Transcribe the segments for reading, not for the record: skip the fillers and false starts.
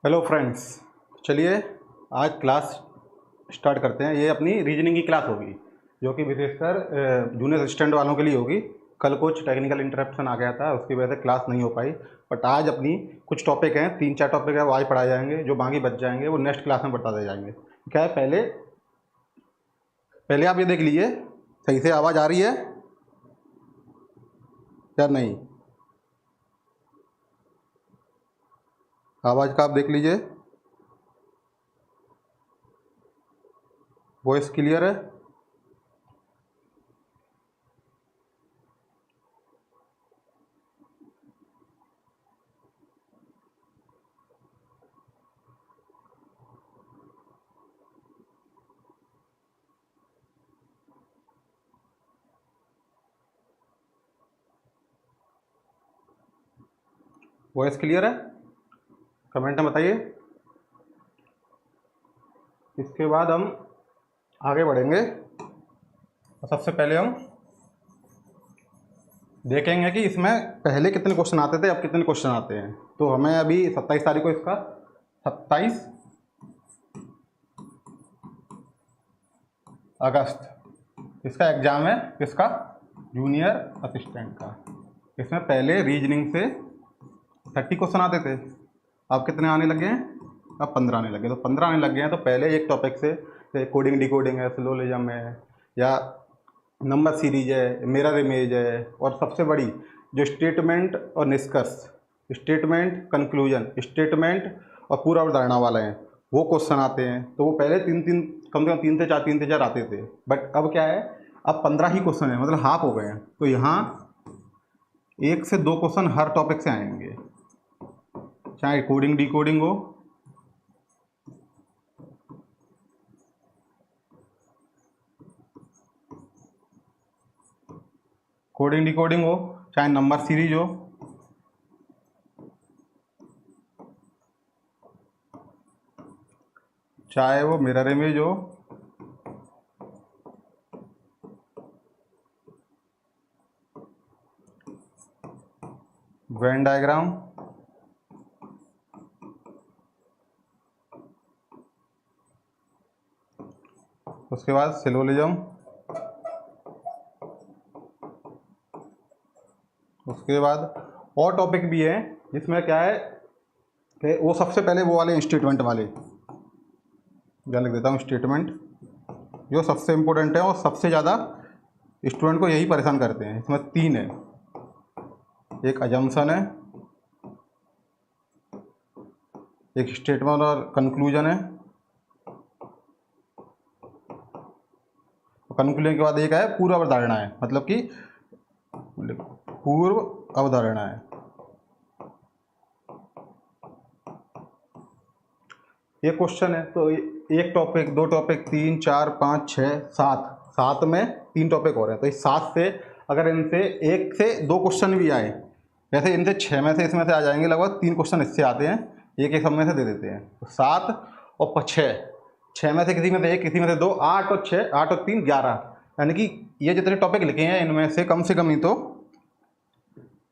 Hello friends, चलिए आज class start करते हैं। ये अपनी रीजनिंग की क्लास होगी जो कि विशेषकर जूनियर असिस्टेंट वालों के लिए होगी। कल कुछ टेक्निकल इंटरप्शन आ गया था, उसकी वजह से क्लास नहीं हो पाई। बट आज अपनी कुछ टॉपिक हैं, 3-4 टॉपिक है वो आज पढ़ाए जाएंगे। जो बाकी बच जाएंगे वो नेक्स्ट क्लास में बता दे जाएंगे। क्या है, पहले पहले आप ये देख लीजिए सही से आवाज़ आ रही है या नहीं। आवाज़ का आप देख लीजिए, वॉइस क्लियर है। वॉइस क्लियर है, कमेंट में बताइए। इसके बाद हम आगे बढ़ेंगे। सबसे पहले हम देखेंगे कि इसमें पहले कितने क्वेश्चन आते थे, अब कितने क्वेश्चन आते हैं। तो हमें अभी 27 तारीख को इसका 27 अगस्त इसका एग्ज़ाम है, इसका जूनियर असिस्टेंट का। इसमें पहले रीजनिंग से 30 क्वेश्चन आते थे, अब कितने आने लगे हैं? अब 15 आने लगे। तो 15 आने लग गए हैं तो पहले एक टॉपिक से कोडिंग डिकोडिंग है, सिलोजिज्म है, या नंबर सीरीज है, मिरर इमेज है, और सबसे बड़ी जो स्टेटमेंट और निष्कर्ष, स्टेटमेंट कंक्लूजन, स्टेटमेंट और पूरा अवधारणा वाले हैं, वो क्वेश्चन आते हैं। तो वो पहले कम से कम 3 से 4 आते थे। बट अब क्या है, अब 15 ही क्वेश्चन है, मतलब हाफ हो गए हैं। तो यहाँ 1 से 2 क्वेश्चन हर टॉपिक से आएंगे, चाहे कोडिंग डिकोडिंग हो, कोडिंग डिकोडिंग हो, चाहे नंबर सीरीज हो, चाहे वो मिरर इमेज हो, वेन डायग्राम, उसके बाद सिलोजिज्म, उसके बाद और टॉपिक भी है जिसमें क्या है कि वो सबसे पहले वो वाले स्टेटमेंट वाले, क्या लिख देता हूँ, स्टेटमेंट जो सबसे इम्पोर्टेंट है और सबसे ज़्यादा स्टूडेंट को यही परेशान करते हैं। इसमें 3 है, एक अजम्पशन है, एक स्टेटमेंट और कंक्लूजन है, कंक्लूजन के बाद एक है पूर्व अवधारणा है, मतलब कि पूर्व अवधारणा है। ये क्वेश्चन है तो एक टॉपिक, 2 टॉपिक, 3, 4, 5, 6, 7 में 3 टॉपिक हो रहे हैं। तो इस 7 से अगर इनसे 1 से 2 क्वेश्चन भी आए, वैसे इनसे 6 में से इसमें से आ जाएंगे, लगभग 3 क्वेश्चन इससे आते हैं, एक सब में से दे देते हैं। तो 7 और 6 में से किसी में से 1, किसी में से 2, 8 और 6, 8 और 3, 11, यानी कि ये जितने टॉपिक लिखे हैं इनमें से कम नहीं तो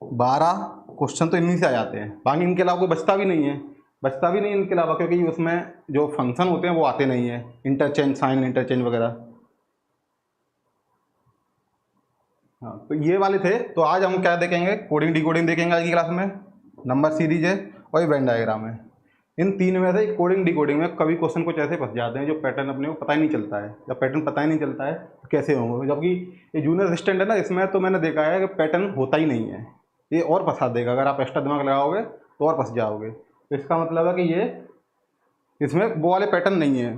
12 क्वेश्चन तो इन्हीं से आ जाते हैं। बाकी इनके अलावा कोई बचता भी नहीं है इनके अलावा, क्योंकि उसमें जो फंक्शन होते हैं वो आते नहीं है, इंटरचेंज, साइन इंटरचेंज वगैरह। हाँ, तो ये वाले थे। तो आज हम क्या देखेंगे, कोडिंग डिकोडिंग देखेंगे आज की क्लास में, नंबर सीरीज है और वेन डायग्राम है। इन 3 में से कोडिंग डिकोडिंग में कभी क्वेश्चन कुछ ऐसे फंस जाते हैं जो पैटर्न अपने को पता ही नहीं चलता है। जब पैटर्न पता ही नहीं चलता है तो कैसे होंगे, जबकि ये जूनियर असिस्टेंट है ना, इसमें तो मैंने देखा है कि पैटर्न होता ही नहीं है। ये और फंसा देगा, अगर आप एक्स्ट्रा दिमाग लगाओगे तो और फंस जाओगे। तो इसका मतलब है कि ये इसमें वो वाले पैटर्न नहीं है,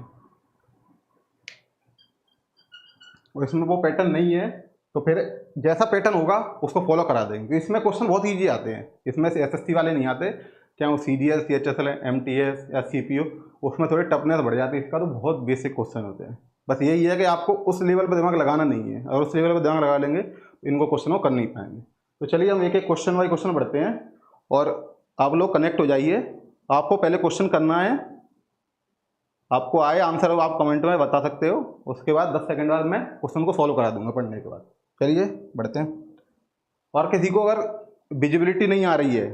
और इसमें वो पैटर्न नहीं है, तो फिर जैसा पैटर्न होगा उसको फॉलो करा देंगे। तो इसमें क्वेश्चन बहुत ईजी आते हैं, इसमें से एसएससी वाले नहीं आते, चाहे वो सीडीएस, सीएचएसएल, एमटीएस या सीपीयू, उसमें थोड़ी टफनेस बढ़ जाती है। इसका तो बहुत बेसिक क्वेश्चन होते हैं। बस यही है कि आपको उस लेवल पर दिमाग लगाना नहीं है, और उस लेवल पर दिमाग लगा लेंगे तो इनको क्वेश्चन को कर नहीं पाएंगे। तो चलिए हम एक एक क्वेश्चन वाइज क्वेश्चन बढ़ते हैं, और आप लोग कनेक्ट हो जाइए। आपको पहले क्वेश्चन करना है, आपको आए आंसर आप कमेंट में बता सकते हो, उसके बाद 10 सेकंड बाद मैं क्वेश्चन को सॉल्व करा दूंगा पढ़ने के बाद। चलिए बढ़ते हैं। और किसी को अगर विजिबिलिटी नहीं आ रही है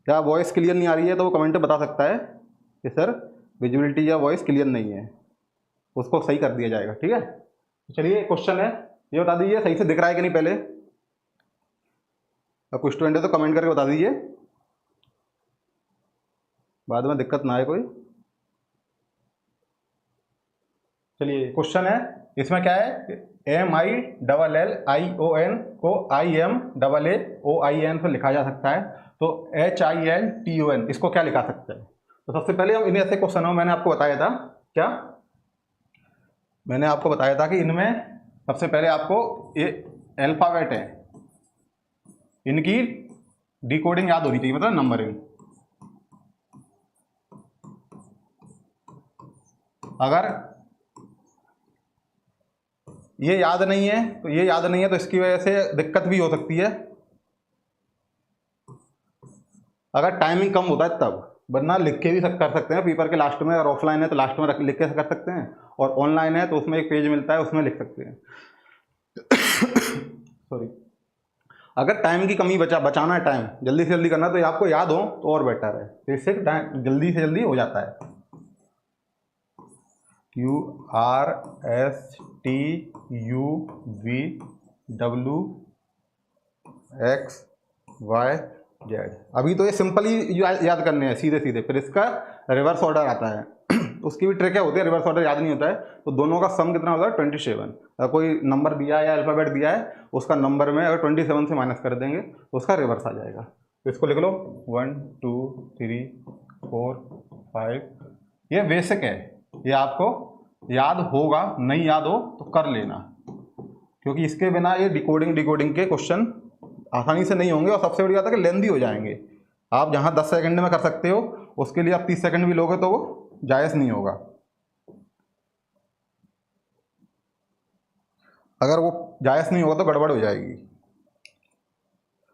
क्या वॉइस क्लियर नहीं आ रही है तो वो कमेंट में बता सकता है कि सर विजिबिलिटी या वॉइस क्लियर नहीं है, उसको सही कर दिया जाएगा। ठीक है, चलिए क्वेश्चन है, ये बता दीजिए सही से दिख रहा है कि नहीं पहले। अब कुछ स्टूडेंट है तो कमेंट करके बता दीजिए, बाद में दिक्कत ना आए कोई। चलिए क्वेश्चन है, इसमें क्या है, MILLION को IMAAOIN से लिखा जा सकता है, तो HILTON इसको क्या लिखा सकते हैं। तो सबसे पहले हम इन्हें ऐसे क्वेश्चनों में मैंने आपको बताया था, क्या मैंने आपको बताया था कि इनमें सबसे पहले आपको ये अल्फाबेट है, इनकी डिकोडिंग याद होनी चाहिए, मतलब नंबरिंग। अगर ये याद नहीं है तो ये याद नहीं है तो इसकी वजह से दिक्कत भी हो सकती है, अगर टाइमिंग कम होता है तब, वरना लिख के भी कर सकते हैं पेपर के लास्ट में। अगर ऑफलाइन है तो लास्ट में लिख के कर सकते हैं, और ऑनलाइन है तो उसमें एक पेज मिलता है उसमें लिख सकते हैं। सॉरी, अगर टाइम की कमी बचाना है, टाइम जल्दी से जल्दी करना है, तो ये आपको याद हो तो और बेटर है, तो इससे जल्दी से जल्दी हो जाता है। QRSTUVWXYZ। अभी तो ये सिंपल ही याद करने हैं सीधे सीधे, फिर इसका रिवर्स ऑर्डर आता है। उसकी भी ट्रिक होती है, रिवर्स ऑर्डर याद नहीं होता है तो दोनों का सम कितना होता है 27। अगर कोई नंबर दिया है या अल्फ़ाबेट दिया है, उसका नंबर में अगर 27 से माइनस कर देंगे तो उसका रिवर्स आ जाएगा। तो इसको लिख लो 1 2 3 4 5। ये बेसिक है, ये आपको याद होगा, नहीं याद हो तो कर लेना, क्योंकि इसके बिना ये डिकोडिंग के क्वेश्चन आसानी से नहीं होंगे, और सबसे बड़ी बात है कि लेंदी हो जाएंगे। आप जहां 10 सेकंड में कर सकते हो उसके लिए आप 30 सेकंड भी लोगे तो वो जायज़ नहीं होगा। अगर वो जायज़ नहीं होगा तो गड़बड़ हो जाएगी।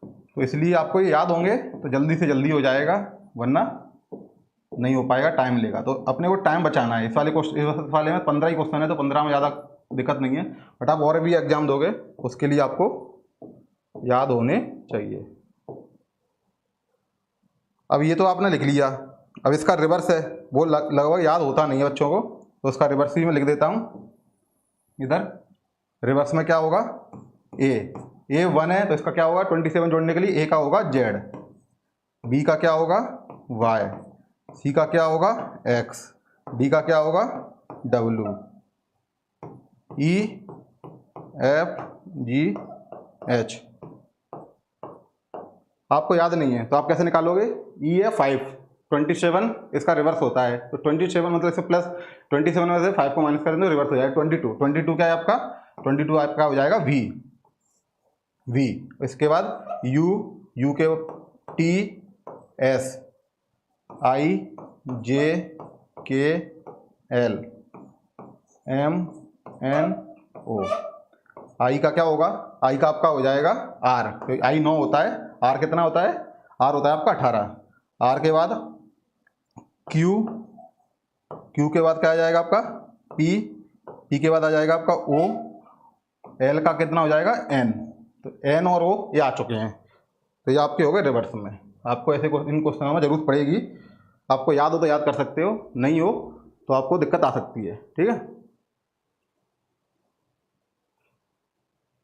तो इसलिए आपको ये याद होंगे तो जल्दी से जल्दी हो जाएगा, वरना नहीं हो पाएगा, टाइम लेगा। तो अपने को टाइम बचाना है। इस वाले में 15 ही क्वेश्चन है, तो 15 में ज़्यादा दिक्कत नहीं है, बट आप और भी एग्जाम दोगे उसके लिए आपको याद होने चाहिए। अब ये तो आपने लिख लिया, अब इसका रिवर्स है, वो लगभग याद होता नहीं है बच्चों को, तो उसका रिवर्स भी मैं लिख देता हूँ इधर। रिवर्स में क्या होगा, ए 1 है तो इसका क्या होगा 27 जोड़ने के लिए ए का होगा Z, बी का क्या होगा Y, सी का क्या होगा X, डी का क्या होगा W, E F G H। आपको याद नहीं है तो आप कैसे निकालोगे, E है 5, 27 इसका रिवर्स होता है, तो 27 मतलब इसे प्लस 27 में से 5 को माइनस कर देंगे तो रिवर्स हो जाएगा 22 क्या है आपका 22 आपका हो जाएगा V। इसके बाद U के T S I J K L M N O। I का क्या होगा, I का आपका हो जाएगा R, तो I 9 होता है, R कितना होता है, R होता है आपका 18। R के बाद Q के बाद क्या आ जाएगा आपका P के बाद आ जाएगा आपका O, L का कितना हो जाएगा N, तो N और O ये आ चुके हैं, तो ये आपके हो गए रिवर्स में। आपको ऐसे इन क्वेश्चनों में जरूरत पड़ेगी, आपको याद हो तो याद कर सकते हो, नहीं हो तो आपको दिक्कत आ सकती है। ठीक है,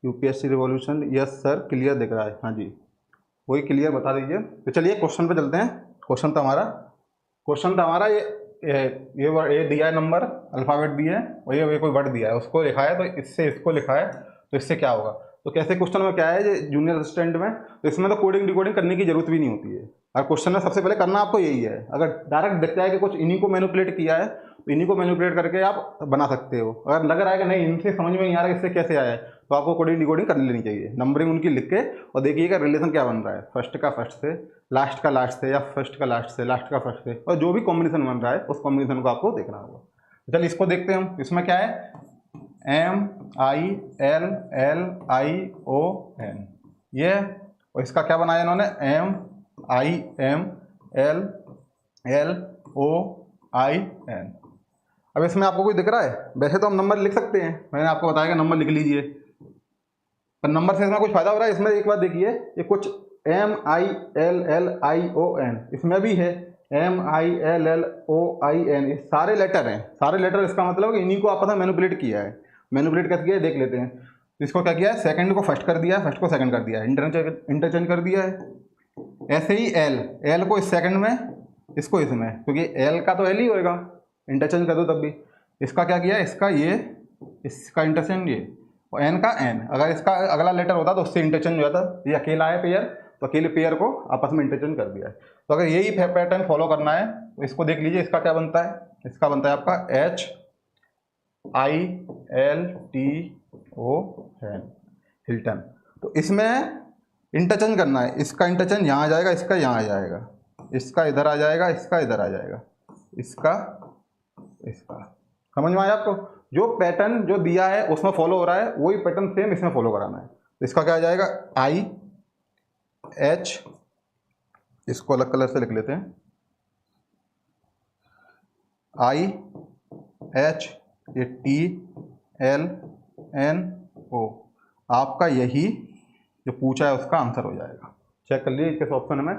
UPSC revolution, yes sir clear दिख रहा है, हाँ जी वही क्लियर बता दीजिए। तो चलिए क्वेश्चन पे चलते हैं। क्वेश्चन था हमारा ये दिया है नंबर, अल्फ़ाबेट दिए है, और ये कोई वर्ड दिया है उसको लिखा है, तो इससे इसको लिखा है तो इससे क्या होगा। तो कैसे क्वेश्चन में क्या है जूनियर असिस्टेंट में, तो इसमें तो कोडिंग डिकोडिंग करने की जरूरत भी नहीं होती है। और क्वेश्चन में सबसे पहले करना आपको यही है, अगर डायरेक्ट दिखता है कि कुछ इन्हीं को मैनिपुलेट किया है तो इन्हीं को मैनिपुलेट करके आप बना सकते हो। अगर लग रहा है कि नहीं इनसे समझ में नहीं आ रहा है इससे कैसे आया है, तो आपको कोडिंग डिकोडिंग कर लेनी चाहिए, नंबरिंग उनकी लिख के, और देखिएगा रिलेशन क्या बन रहा है, फर्स्ट का फर्स्ट से, लास्ट का लास्ट से, या फर्स्ट का लास्ट से, लास्ट का फर्स्ट से, और जो भी कॉम्बिनेशन बन रहा है उस कॉम्बिनेशन को आपको देखना होगा। चलिए इसको देखते हैं हम। इसमें क्या है MILLION ये, और इसका क्या बनाया इन्होंने MIMLLOIN। अब इसमें आपको कोई दिख रहा है, वैसे तो हम नंबर लिख सकते हैं, मैंने आपको बताया कि नंबर लिख लीजिए, पर नंबर से इसमें कुछ फायदा हो रहा है इसमें। एक बात देखिए, ये कुछ MILLION इसमें भी है MILLOIN, ये सारे लेटर हैं, सारे लेटर। इसका मतलब कि इन्हीं को आपस में मैनिपुलेट किया है। मैनिपुलेट कैसे किया है देख लेते हैं। इसको क्या किया है, सेकंड को फर्स्ट कर दिया है, फर्स्ट को सेकंड कर दिया है, इंटरचेंज कर दिया है। ऐसे ही एल को इस सेकंड में, इसको इसमें, क्योंकि एल का तो एल ही होएगा, इंटरचेंज कर दो तब भी। इसका क्या किया है, इसका ये, इसका इंटरचेंज ये, और एन का एन। अगर इसका अगला लेटर होता तो उससे इंटरचेंज हो जाता। ये अकेला है पेयर, तो अकेले पेयर को आपस में इंटरचेंज कर दिया है। तो अगर यही पैटर्न फॉलो करना है तो इसको देख लीजिए। इसका क्या बनता है, इसका बनता है आपका HILTON, हिल्टन। तो इसमें इंटरचेंज करना है, इसका इंटरचेंज यहाँ आ जाएगा, इसका यहाँ आ जाएगा, इसका इधर आ जाएगा, इसका इधर आ जाएगा, इसका इसका। समझ में आया आपको? जो पैटर्न जो दिया है उसमें फॉलो हो रहा है, वही पैटर्न सेम इसमें फॉलो कराना है। तो इसका क्या आ जाएगा, IH, इसको अलग कलर से लिख लेते हैं, IH, ये TLNO। आपका यही जो पूछा है उसका आंसर हो जाएगा। चेक कर लीजिए किस ऑप्शन में,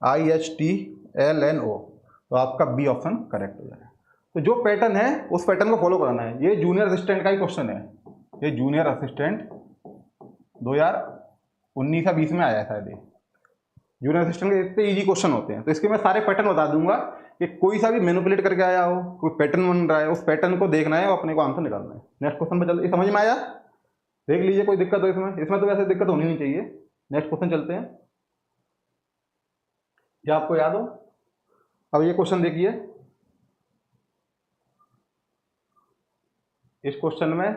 IHTLNO, तो आपका बी ऑप्शन करेक्ट हो जाएगा। तो जो पैटर्न है उस पैटर्न को फॉलो कराना है। ये जूनियर असिस्टेंट का ही क्वेश्चन है, ये जूनियर असिस्टेंट 2019 या 20 में आया है शायद। ये जूनियर असिस्टेंट के इतने इजी क्वेश्चन होते हैं। तो इसके मैं सारे पैटर्न बता दूंगा कि कोई सा भी मैनिपुलेट करके आया हो, कोई पैटर्न बन रहा है, उस पैटर्न को देखना है और अपने को आंसर निकालना है। नेक्स्ट क्वेश्चन पे चलते, समझ में आया? देख लीजिए, कोई दिक्कत हो इसमें? इसमें तो वैसे दिक्कत होनी नहीं चाहिए। नेक्स्ट क्वेश्चन चलते हैं, क्या आपको याद हो। अब ये क्वेश्चन देखिए, इस क्वेश्चन में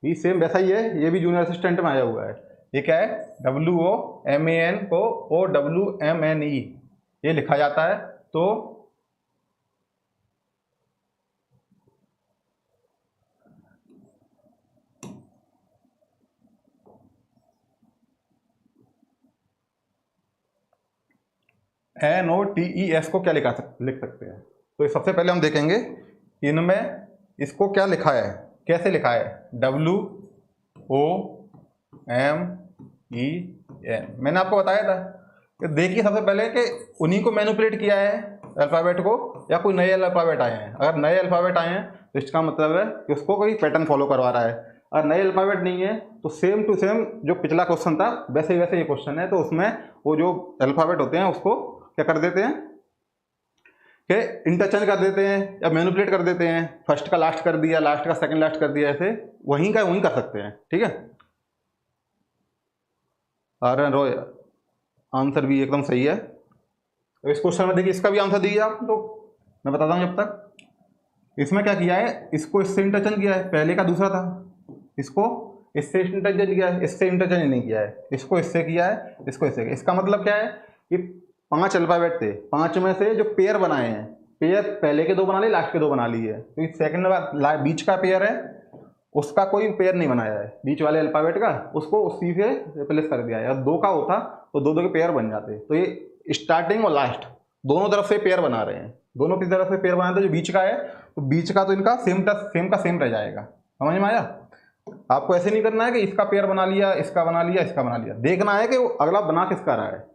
भी सेम वैसा ही है, ये भी जूनियर असिस्टेंट में आया हुआ है। ये क्या है, WOMAN को OWMNE ये लिखा जाता है। तो NOTES को क्या लिख सकते हैं। तो सबसे पहले हम देखेंगे इनमें इसको क्या लिखा है, कैसे लिखा है, WOMEN। मैंने आपको बताया था कि देखिए सबसे पहले कि उन्हीं को मैनिपुलेट किया है अल्फ़ाबेट को, या कोई नए अल्फ़ाबेट आए हैं। अगर नए अल्फ़ाबेट आए हैं तो इसका मतलब है कि उसको कोई पैटर्न फॉलो करवा रहा है। अगर नए अल्फ़ाबेट नहीं है तो सेम टू सेम जो पिछला क्वेश्चन था वैसे वैसे ये क्वेश्चन है। तो उसमें वो जो अल्फ़ाबेट होते हैं उसको क्या कर देते हैं कि इंटरचेंज कर देते हैं या मैनिपुलेट कर देते हैं। फर्स्ट का लास्ट कर दिया, लास्ट का सेकंड लास्ट कर दिया, ऐसे वहीं का वहीं कर सकते हैं। ठीक है, आर्यन रॉय आंसर भी एकदम सही है। तो इस क्वेश्चन में देखिए, इसका भी आंसर दीजिए आप, तो मैं बताता हूँ जब तक। इसमें क्या किया है, इसको इससे इंटरचेंज किया है, पहले का दूसरा था, इसको इससे इंटरचेंज किया है, इससे इंटरचेंज नहीं किया है, इसको इससे किया है, इसको इससे। इसका मतलब क्या है कि 5 अल्फ़ाबेट थे, 5 में से जो पेयर बनाए हैं, पेयर पहले के 2 बना लिए, लास्ट के 2 बना लिए। तो सेकंड बीच का पेयर है, उसका कोई पेयर नहीं बनाया है बीच वाले अल्फ़ाबेट का, उसको उसी से रिप्लेस कर दिया है। अगर 2 का होता तो 2 के पेयर बन जाते। तो ये स्टार्टिंग और लास्ट दोनों तरफ से पेयर बना रहे हैं, दोनों की तरफ से पेयर बनाते हैं। जो बीच का है तो बीच का तो इनका सेम का सेम रह जाएगा। समझ में आया? आपको ऐसे नहीं करना है कि इसका पेयर बना लिया, इसका बना लिया, इसका बना लिया। देखना है कि वो अगला बना किसका रहा है।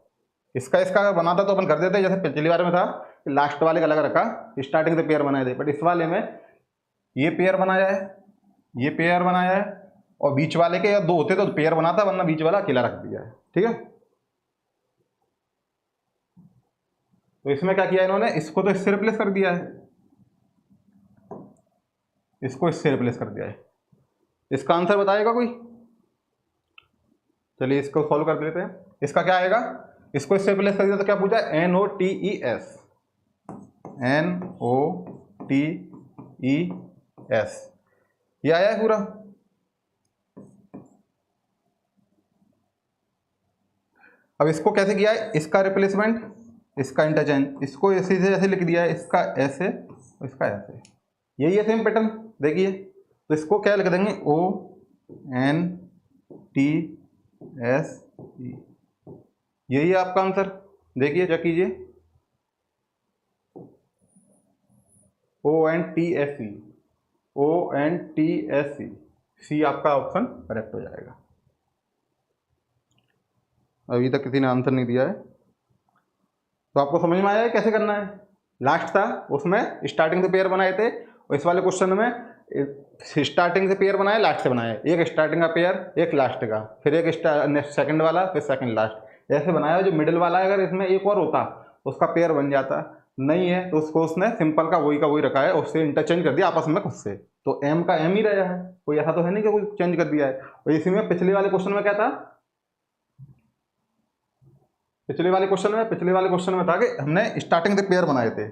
इसका अगर बनाता तो अपन कर देते, जैसे पिछली बार में था कि लास्ट वाले का अलग रखा, स्टार्टिंग से पेयर बनाए थे। बट इस वाले में ये पेयर बनाया है, ये पेयर बनाया है, और बीच वाले के या 2 होते तो पेयर बनाता, वरना बीच वाला अकेला रख दिया है। ठीक है, तो इसमें क्या किया इन्होंने, इसको तो इससे रिप्लेस कर दिया है, इसको इससे रिप्लेस कर दिया है। इसका आंसर बताएगा कोई? चलिए इसको सॉल्व कर लेते हैं। इसका क्या आएगा, इसको इससे रिप्लेस कर दिया तो क्या पूछा, NOTES, NOTES ये आया है पूरा। अब इसको कैसे किया है, इसका रिप्लेसमेंट, इसका इंटरचेंज, इसको ऐसे जैसे लिख दिया है, इसका ऐसे और इसका ऐसे। यही है सेम पैटर्न। देखिए, तो इसको क्या लिख देंगे, ONTSE, यही है आपका आंसर। देखिए चेक कीजिए, ONTSE, सी आपका ऑप्शन करेक्ट हो जाएगा। अभी तक किसी ने आंसर नहीं दिया है। तो आपको समझ में आया है कैसे करना है। लास्ट था उसमें स्टार्टिंग से पेयर बनाए थे, और इस वाले क्वेश्चन में स्टार्टिंग से पेयर बनाए, लास्ट से बनाए, एक स्टार्टिंग का पेयर एक लास्ट का, फिर एक सेकंड वाला, फिर सेकंड लास्ट, ऐसे बनाया। जो मिडिल वाला है अगर इसमें एक और होता उसका पेयर बन जाता, नहीं है तो उसको उसने सिंपल का वही रखा है, उससे इंटरचेंज कर दिया आपस में खुद से, तो एम का एम ही रहा है, कोई ऐसा तो है नहीं कि कोई चेंज कर दिया है। और इसी में पिछले वाले क्वेश्चन में क्या था, पिछले वाले क्वेश्चन में था कि हमने स्टार्टिंग से पेयर बनाए थे,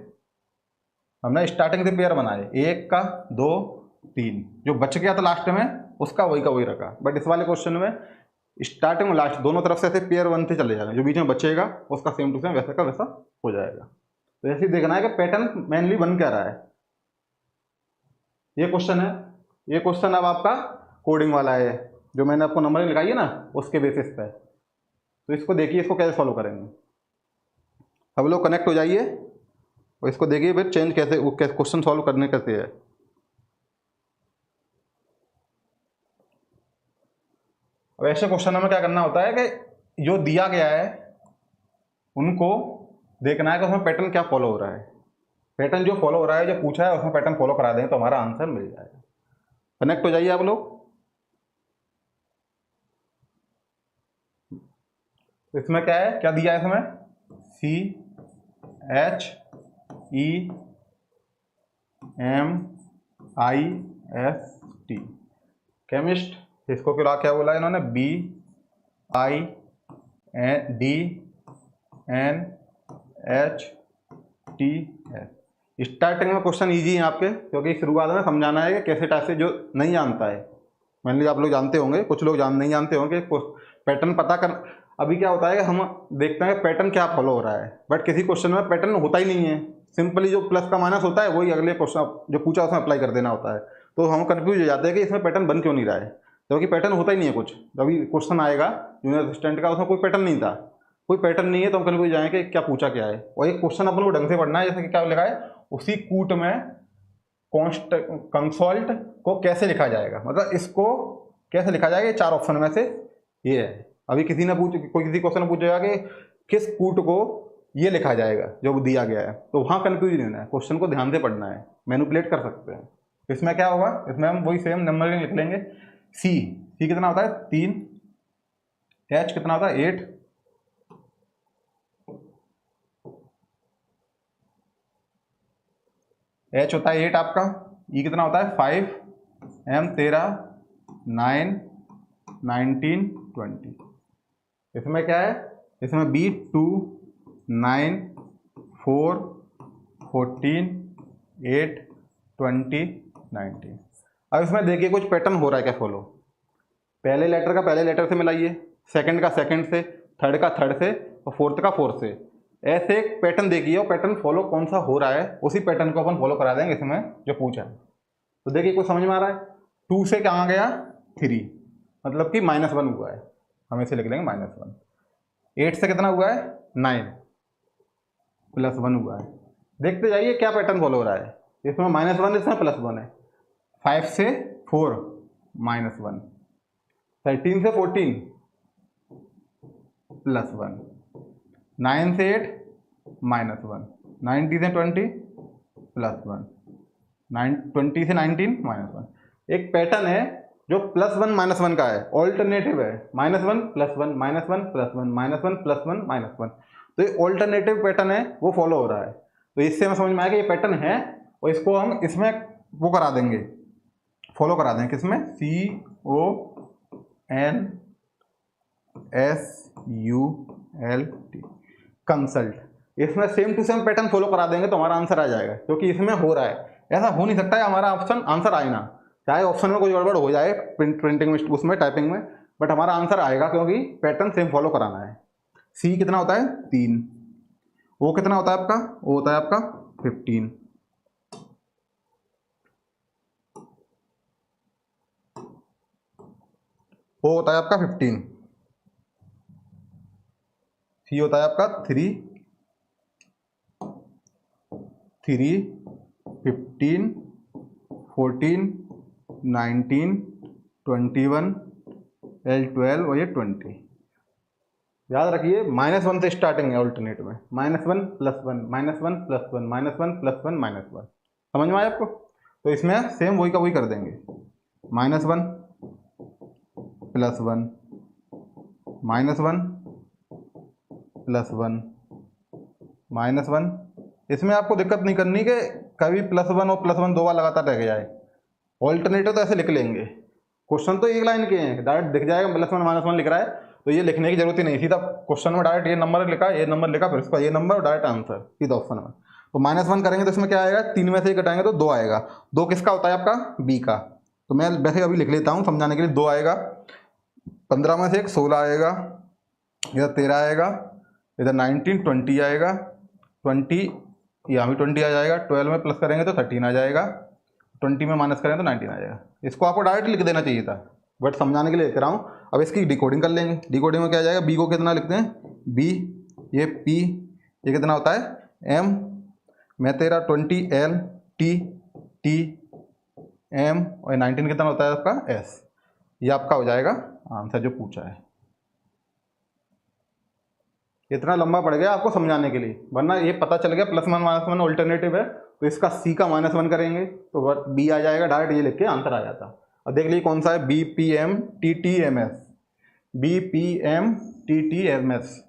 हमने स्टार्टिंग से पेयर बनाए, एक का दो तीन, जो बच गया था लास्ट में उसका वही रखा। बट इस वाले क्वेश्चन में स्टार्टिंग और लास्ट दोनों तरफ से ऐसे पेयर बनते चले जाएंगे, जो बीच में बचेगा उसका सेम टू सेम वैसा का वैसा हो जाएगा। तो ऐसे ही देखना है कि पैटर्न मेनली बन क्या रहा है। ये क्वेश्चन है, ये क्वेश्चन अब आपका कोडिंग वाला है, जो मैंने आपको नंबर लिखाई है ना उसके बेसिस पे। तो इसको देखिए, इसको कैसे सॉल्व करेंगे। सब लोग कनेक्ट हो जाइए और इसको देखिए फिर चेंज कैसे क्वेश्चन सॉल्व करने कैसे है। अब ऐसे क्वेश्चन में क्या करना होता है कि जो दिया गया है उनको देखना है कि उसमें पैटर्न क्या फॉलो हो रहा है। पैटर्न जो फॉलो हो रहा है, जो पूछा है उसमें पैटर्न फॉलो करा दें तो हमारा आंसर मिल जाएगा। कनेक्ट हो जाइए आप लोग। इसमें क्या है, क्या दिया है इसमें, CHEMIST केमिस्ट। इसको क्या बोला इन्होंने, BINDNHTS। स्टार्टिंग में क्वेश्चन इजी है आपके, क्योंकि शुरुआत में समझाना है कि कैसे टाइप से, जो नहीं जानता है मैंने, आप लोग जानते होंगे, कुछ लोग नहीं जानते होंगे पैटर्न पता कर। अभी क्या होता है कि हम देखते हैं पैटर्न क्या फॉलो हो रहा है, बट किसी क्वेश्चन में पैटर्न होता ही नहीं है, सिंपली जो प्लस का माइनस होता है वही अगले क्वेश्चन जो पूछा उसमें अप्लाई कर देना होता है। तो हम कंफ्यूज हो जाते हैं कि इसमें पैटर्न बन क्यों नहीं रहा है, क्योंकि पैटर्न होता ही नहीं है कुछ। अभी क्वेश्चन आएगा जूनियर असिस्टेंट का, उसमें कोई पैटर्न नहीं था, कोई पैटर्न नहीं है, तो हम कंफ्यूज जाएंगे कि क्या पूछा क्या है। और एक क्वेश्चन अपन को ढंग से पढ़ना है, जैसे कि क्या लिखा है, उसी कूट में कंसोल्ट को कैसे लिखा जाएगा, मतलब इसको कैसे लिखा जाएगा, ये चार ऑप्शन में से ये है। अभी किसी ने कोई किसी क्वेश्चन में पूछेगा कि किस कूट को ये लिखा जाएगा जो दिया गया है, तो वहाँ कंफ्यूज नहीं होना है, क्वेश्चन को ध्यान से पढ़ना है, मैनिपुलेट कर सकते हैं। इसमें क्या होगा, इसमें हम वही सेम नंबरिंग लिख लेंगे। सी कितना होता है 3, H कितना होता है 8, H होता है 8 आपका, E कितना होता है 5, M 13, 9, 19, 20। इसमें क्या है, इसमें B 2, 9, 4, 14, 8, 20, 19। अब इसमें देखिए कुछ पैटर्न हो रहा है क्या फॉलो। पहले लेटर का पहले लेटर से मिलाइए, सेकंड का सेकंड से, थर्ड का थर्ड से, और फोर्थ का फोर्थ से। ऐसे एक पैटर्न देखिए, और पैटर्न फॉलो कौन सा हो रहा है उसी पैटर्न को अपन फॉलो करा देंगे इसमें जो पूछा है। तो देखिए कुछ समझ में आ रहा है, 2 से कहाँ गया 3, मतलब कि -1 हुआ है, हम इसे लिख लेंगे -1। 8 से कितना हुआ है 9, +1 हुआ है। देखते जाइए क्या पैटर्न फॉलो हो रहा है, इसमें -1, इसमें +1 है। 5 से 4, -1, 13 से 14, +1, 9 से 8, -1, 90 से 20, +1, 20 से 19, -1। एक पैटर्न है जो +1 -1 का है, ऑल्टरनेटिव है, -1 +1 -1 +1 -1 +1 -1। तो ये ऑल्टरनेटिव पैटर्न है, वो फॉलो हो रहा है। तो इससे हमें समझ में आया कि ये पैटर्न है, और इसको हम इसमें वो करा देंगे, फॉलो करा देंगे, किसमें, CONSULT, कंसल्ट। इसमें same to same pattern follow करा देंगे तो हमारा आंसर आ जाएगा, क्योंकि इसमें हो रहा है। ऐसा हो नहीं सकता है हमारा ऑप्शन आंसर आए ना, चाहे ऑप्शन में कोई गड़बड़ हो जाए प्रिंटिंग में, उसमें टाइपिंग में, बट हमारा आंसर आएगा क्योंकि पैटर्न सेम फॉलो कराना है। C कितना होता है 3, O कितना होता है आपका, O होता है आपका 15, O होता है आपका 15, C होता है आपका 3, 15, 14, 19, 21, L12 और ये 20। याद रखिए -1 से स्टार्टिंग है ऑल्टरनेट में, -1 +1 -1 +1 -1 +1 -1। समझ में आया आपको? तो इसमें सेम वही का वही कर देंगे, -1 +1 -1 +1 -1। इसमें आपको दिक्कत नहीं करनी कि कभी +1 और +1 दो बार लगातार रह जाए। ऑल्टरनेटर तो ऐसे लिख लेंगे, क्वेश्चन तो एक लाइन के हैं, डायरेक्ट दिख जाएगा +1 -1 लिख रहा है, तो ये लिखने की जरूरत ही नहीं, सीधा क्वेश्चन में डायरेक्ट ये नंबर लिखा, ये नंबर लिखा, फिर इसका ये नंबर और डायरेक्ट आंसर सीधा ऑप्शन में। तो -1 करेंगे तो इसमें क्या आएगा, 3 में से 1 घटाएंगे तो 2 आएगा। 2 किसका होता है? आपका बी का। तो मैं वैसे अभी लिख लेता हूँ समझाने के लिए, 2 आएगा, 15 में से 1 16 आएगा, इधर 13 आएगा, इधर 19 20 आएगा, 20 यहाँ भी 20 आ जाएगा, 12 में प्लस करेंगे तो 13 आ जाएगा, 20 में माइनस करेंगे तो 19 आ जाएगा। इसको आपको डायरेक्ट लिख देना चाहिए था, बट समझाने के लिए लिख रहा हूँ। अब इसकी डिकोडिंग कर लेंगे। डिकोडिंग में क्या आ जाएगा, बी को कितना लिखते हैं, बी, ये पी, ये कितना होता है एम, मैं तेरा 20 एल, टी टी एम, और 19 कितना होता है आपका एस। ये आपका हो जाएगा आंसर जो पूछा है। इतना लंबा पड़ गया आपको समझाने के लिए, वरना ये पता चल गया +1 -1 ऑल्टरनेटिव है, तो इसका सी का -1 करेंगे तो बी आ जाएगा, डायरेक्ट ये लिख के आंसर आ जाता। अब देख लीजिए कौन सा है, B P M T T M S, B P M T T M S,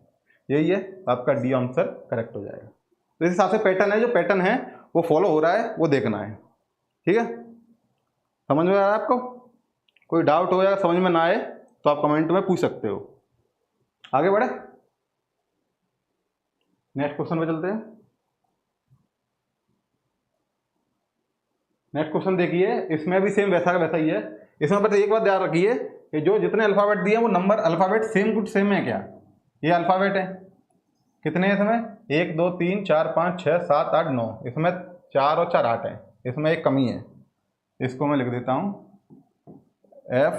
यही है, आपका डी आंसर करेक्ट हो जाएगा। तो इस हिसाब से पैटर्न है, जो पैटर्न है वो फॉलो हो रहा है वो देखना है। ठीक है, समझ में आ रहा है आपको? कोई डाउट हो या समझ में ना आए तो आप कमेंट में पूछ सकते हो। आगे बढ़े, नेक्स्ट क्वेश्चन पे चलते हैं। नेक्स्ट क्वेश्चन देखिए, इसमें भी सेम वैसा का वैसा ही है। इसमें बस एक बात ध्यान रखिए कि जो जितने अल्फाबेट दिए हैं वो नंबर अल्फाबेट सेम कुछ सेम है क्या? ये अल्फाबेट है, कितने हैं इसमें, 1 2 3 4 5 6 7 8 9, इसमें 4 और 4 8 है, इसमें एक कमी है। इसको मैं लिख देता हूं F,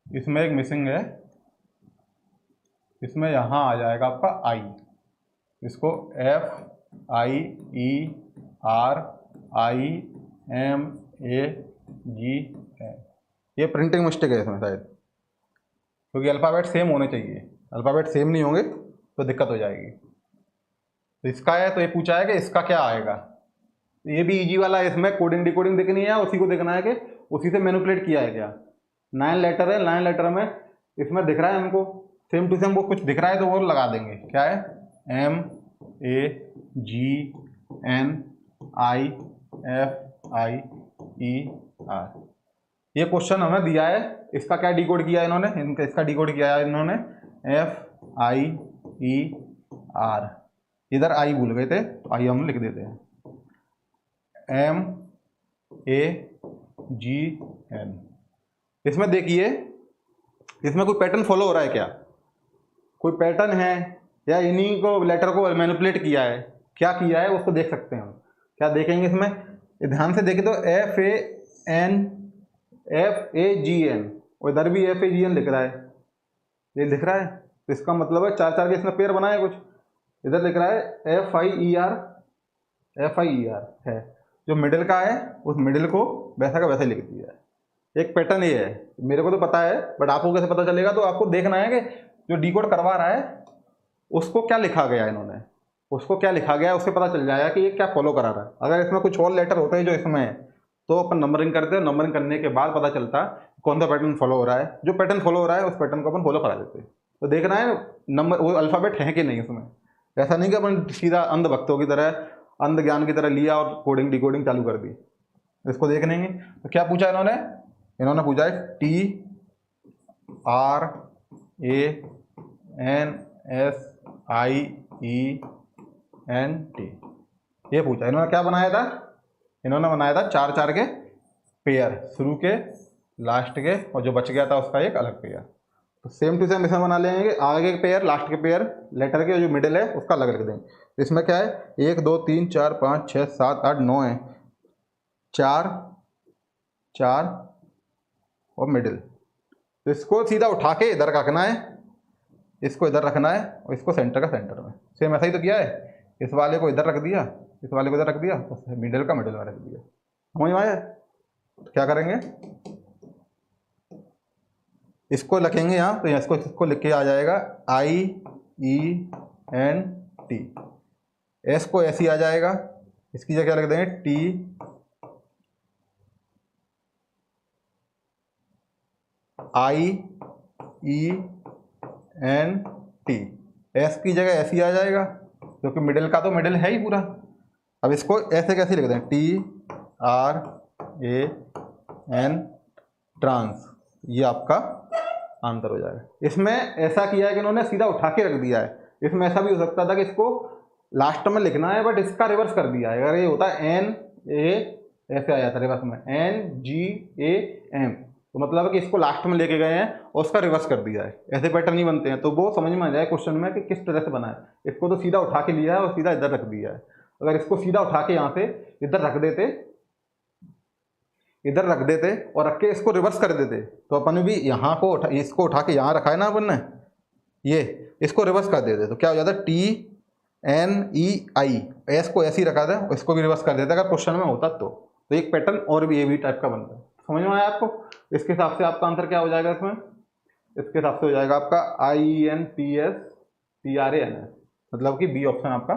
इसमें एक मिसिंग है, इसमें यहां आ जाएगा आपका I, इसको F I E R I M A G है। ये प्रिंटिंग मिस्टेक है इसमें शायद, क्योंकि अल्फ़ाबेट सेम होने चाहिए, अल्फ़ाबेट सेम नहीं होंगे तो दिक्कत हो जाएगी। तो इसका है, तो ये पूछा है कि इसका क्या आएगा। तो ये भी इजी वाला है, इसमें कोडिंग डिकोडिंग देखनी है, उसी को देखना है कि उसी से मैनिपुलेट किया है क्या। 9 लेटर है, 9 लेटर में इसमें दिख रहा है हमको सेम टू सेम, वो कुछ दिख रहा है तो वो लगा देंगे। क्या है, M A G N I F I E R। ये क्वेश्चन हमें दिया है, इसका क्या डिकोड किया है इन्होंने, इसका डिकोड किया है इन्होंने F I E R। इधर आई भूल गए थे तो आई हम लिख देते हैं M A G N। इसमें देखिए, इसमें कोई पैटर्न फॉलो हो रहा है क्या, कोई पैटर्न है या इन्हीं को लेटर को मैनिपुलेट किया है, क्या किया है उसको देख सकते हैं हम। क्या देखेंगे इसमें, ध्यान से देखें तो F A G N, और इधर भी F A G N लिख रहा है, ये लिख रहा है, तो इसका मतलब है 4 4 के इसमें पेयर बनाए कुछ। इधर लिख रहा है F I E R है, जो मिडिल का है उस मिडिल को वैसा का वैसा लिख दिया है। एक पैटर्न ये है, मेरे को तो पता है बट आपको कैसे पता चलेगा, तो आपको देखना है कि जो डिकोड करवा रहा है उसको क्या लिखा गया इन्होंने, उसको क्या लिखा गया उससे पता चल जाएगा कि ये क्या फॉलो करा रहा है। अगर इसमें कुछ और लेटर होते हैं जो इसमें है तो अपन नंबरिंग करते हैं, नंबरिंग करने के बाद पता चलता कौन सा पैटर्न फॉलो हो रहा है। जो पैटर्न फॉलो हो रहा है उस पैटर्न को अपन फॉलो करा देते हैं। तो देखना है नंबर वो अल्फ़ाबेट है कि नहीं उसमें, ऐसा नहीं कि अपन सीधा अंधभक्तों की तरह अंध ज्ञान की तरह लिया और कोडिंग डिकोडिंग चालू कर दी। इसको देख लेंगे। तो क्या पूछा इन्होंने पूछा है TRANSIENT, ये पूछा। इन्होंने क्या बनाया था, इन्होंने बनाया था 4 4 के पेयर, शुरू के लास्ट के, और जो बच गया था उसका एक अलग पेयर। तो सेम टू सेम इसमें बना लेंगे, आगे के पेयर लास्ट के पेयर लेटर के जो मिडिल है उसका अलग रख देंगे। इसमें क्या है 1 2 3 4 5 6 7 8 9 है, 4 4 और मिडिल। तो इसको सीधा उठा के इधर रखना है, इसको इधर रखना है और इसको सेंटर का सेंटर में। सेम ऐसा ही तो किया है, इस वाले को इधर रख दिया, इस वाले को इधर रख दिया, तो मिडिल का मिडिल में रख दिया। समझ में आया? तो क्या करेंगे, इसको लिखेंगे यहाँ, तो इसको लिख के आ जाएगा IENT। एस को ऐसी आ जाएगा, इसकी जगह क्या लिख देंगे TIENT। एस की जगह ऐसी आ जाएगा क्योंकि मिडिल का तो मिडिल है ही पूरा। अब इसको ऐसे कैसे लिख दें, TRAN, ट्रांस। ये आपका आंसर हो जाएगा। इसमें ऐसा किया है कि इन्होंने सीधा उठा के रख दिया है। इसमें ऐसा भी हो सकता था कि इसको लास्ट में लिखना है, बट इसका रिवर्स कर दिया है। अगर ये होता NA, ऐसे आ जाता रिवर्स में NGAM, तो मतलब है कि इसको लास्ट में लेके गए हैं और उसका रिवर्स कर दिया है। ऐसे पैटर्न नहीं बनते हैं, तो वो समझ में आ जाए क्वेश्चन में कि किस तरह से बना है। इसको तो सीधा उठा के लिया है और सीधा इधर रख दिया है। अगर इसको सीधा उठा के यहाँ से इधर रख देते और रख के इसको रिवर्स कर देते, तो अपन भी यहाँ को इसको उठा के यहाँ रखा है ना अपन ने, ये इसको रिवर्स कर देते तो क्या हो जाता है TNEI। एस को ऐसे ही रखा था, इसको भी रिवर्स कर देता अगर क्वेश्चन में होता तो एक पैटर्न और भी ये भी टाइप का बनता है। समझ में आया आपको? इसके हिसाब से आपका आंसर क्या हो जाएगा इसमें, इसके हिसाब से हो जाएगा आपका IENTSTRANS, मतलब कि बी ऑप्शन आपका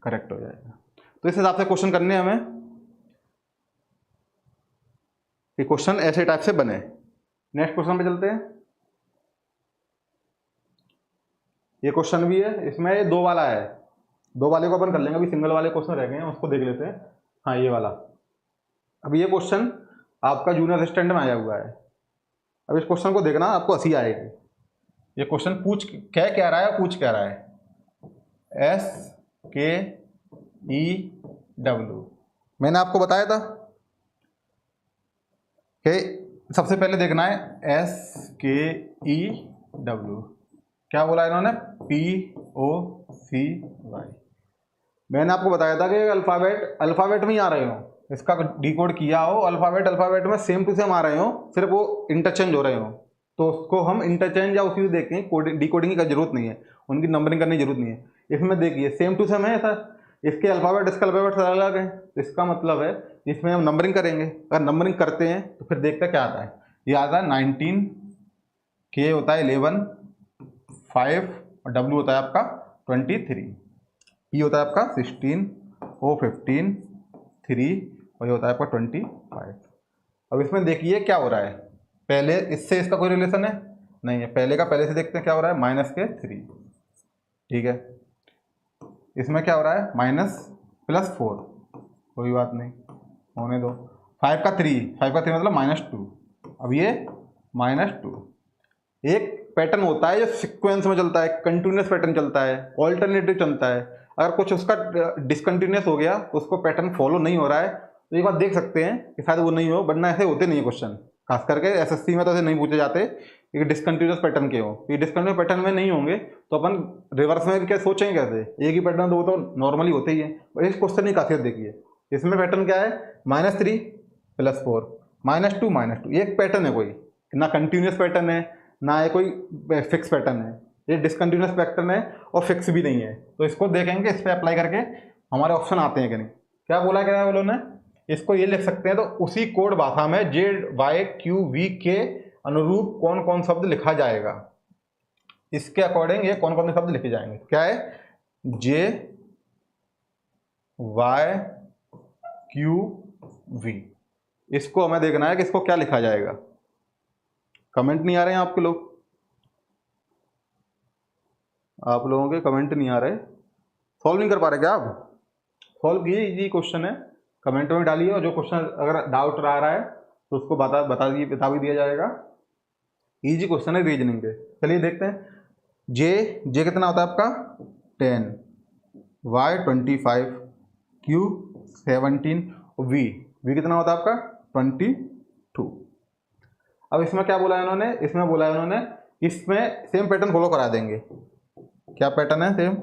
करेक्ट हो जाएगा। तो इस हिसाब से क्वेश्चन करने हैं हमें कि क्वेश्चन ऐसे टाइप से बने। नेक्स्ट क्वेश्चन पे चलते हैं। ये क्वेश्चन भी है, इसमें दो वाला है, दो वाले को अपन कर लेंगे, अभी सिंगल वाले क्वेश्चन रह गए हैं उसको देख लेते हैं। हाँ ये वाला, अब ये क्वेश्चन आपका जूनियर असिस्टेंट में आया हुआ है। अब इस क्वेश्चन को देखना, आपको हंसी आएगी। ये क्वेश्चन पूछ क्या रहा है, पूछ क्या रहा है, SKEW। मैंने आपको बताया था कि सबसे पहले देखना है SKEW, क्या बोला इन्होंने, POCY। मैंने आपको बताया था कि अल्फाबेट में ही आ रहे हो, इसका डिकोड किया हो, अल्फाबेट में सेम टू सेम आ रहे हो, सिर्फ वो इंटरचेंज हो रहे हो, तो उसको हम इंटरचेंज या उसी से देखते हैं, डिकोडिंग की जरूरत नहीं है, उनकी नंबरिंग करने की जरूरत नहीं है। इसमें देखिए सेम टू सेम है ऐसा, इसके अल्फाबेट इसका अल्फाबेट अलग है, तो इसका मतलब है इसमें हम नंबरिंग करेंगे। अगर नंबरिंग करते हैं तो फिर देखते क्या आता है। ये आता है 19, K होता है 11, 5 और W होता है आपका 23, P होता है आपका 16, O 15, 3 और ये होता है आपका 25। अब इसमें देखिए क्या हो रहा है, पहले इससे इसका कोई रिलेशन है नहीं है, पहले का पहले से देखते हैं क्या हो रहा है, -3, ठीक है। इसमें क्या हो रहा है, -+4, कोई बात नहीं होने दो। 5 का 3 मतलब -2, अब ये -2। एक पैटर्न होता है जो सीक्वेंस में चलता है, कंटिन्यूस पैटर्न चलता है, ऑल्टरनेटिव चलता है। अगर कुछ उसका डिसकंटिन्यूस हो गया तो उसको पैटर्न फॉलो नहीं हो रहा है, तो एक बात देख सकते हैं कि शायद वो नहीं हो, वरना ऐसे होते नहीं है क्वेश्चन, खास करके एसएससी में तो ऐसे नहीं पूछे जाते कि डिसकंटिन्यूस पैटर्न के हो। ये डिसकंटिन्यूस पैटर्न में नहीं होंगे तो अपन रिवर्स में क्या सोचेंगे, कैसे एक ही पैटर्न तो वो तो नॉर्मली होते ही है। और इस क्वेश्चन की खासियत देखिए, इसमें पैटर्न क्या है, -3 + 4 -2 एक पैटर्न है, कोई ना कंटिन्यूस पैटर्न है ना ये कोई फिक्स पैटर्न है, ये डिसकंटिन्यूस पैटर्न है और फिक्स भी नहीं है। तो इसको देखेंगे, इस पर अप्लाई करके हमारे ऑप्शन आते हैं कि नहीं। क्या बोला क्या है उन्होंने, इसको ये लिख सकते हैं, तो उसी कोड भाषा में ZYQV के अनुरूप कौन कौन शब्द लिखा जाएगा, इसके अकॉर्डिंग ये कौन कौन से शब्द लिखे जाएंगे। क्या है, ZYQV, इसको हमें देखना है कि इसको क्या लिखा जाएगा। कमेंट नहीं आ रहे हैं आपके लोग, आप लोगों के कमेंट नहीं आ रहे, सॉल्व नहीं कर पा रहे क्या आप? सॉल्व कीजिए, इजी क्वेश्चन है, कमेंट में डालिए, और जो क्वेश्चन अगर डाउट आ रहा है तो उसको बता भी दिया जाएगा। इजी क्वेश्चन है रीजनिंग के। चलिए देखते हैं, जे कितना होता है आपका 10, Y 25, Q 17, V कितना होता है आपका 22। अब इसमें क्या बोला है इन्होंने, इसमें सेम पैटर्न फॉलो करा देंगे। क्या पैटर्न है, सेम,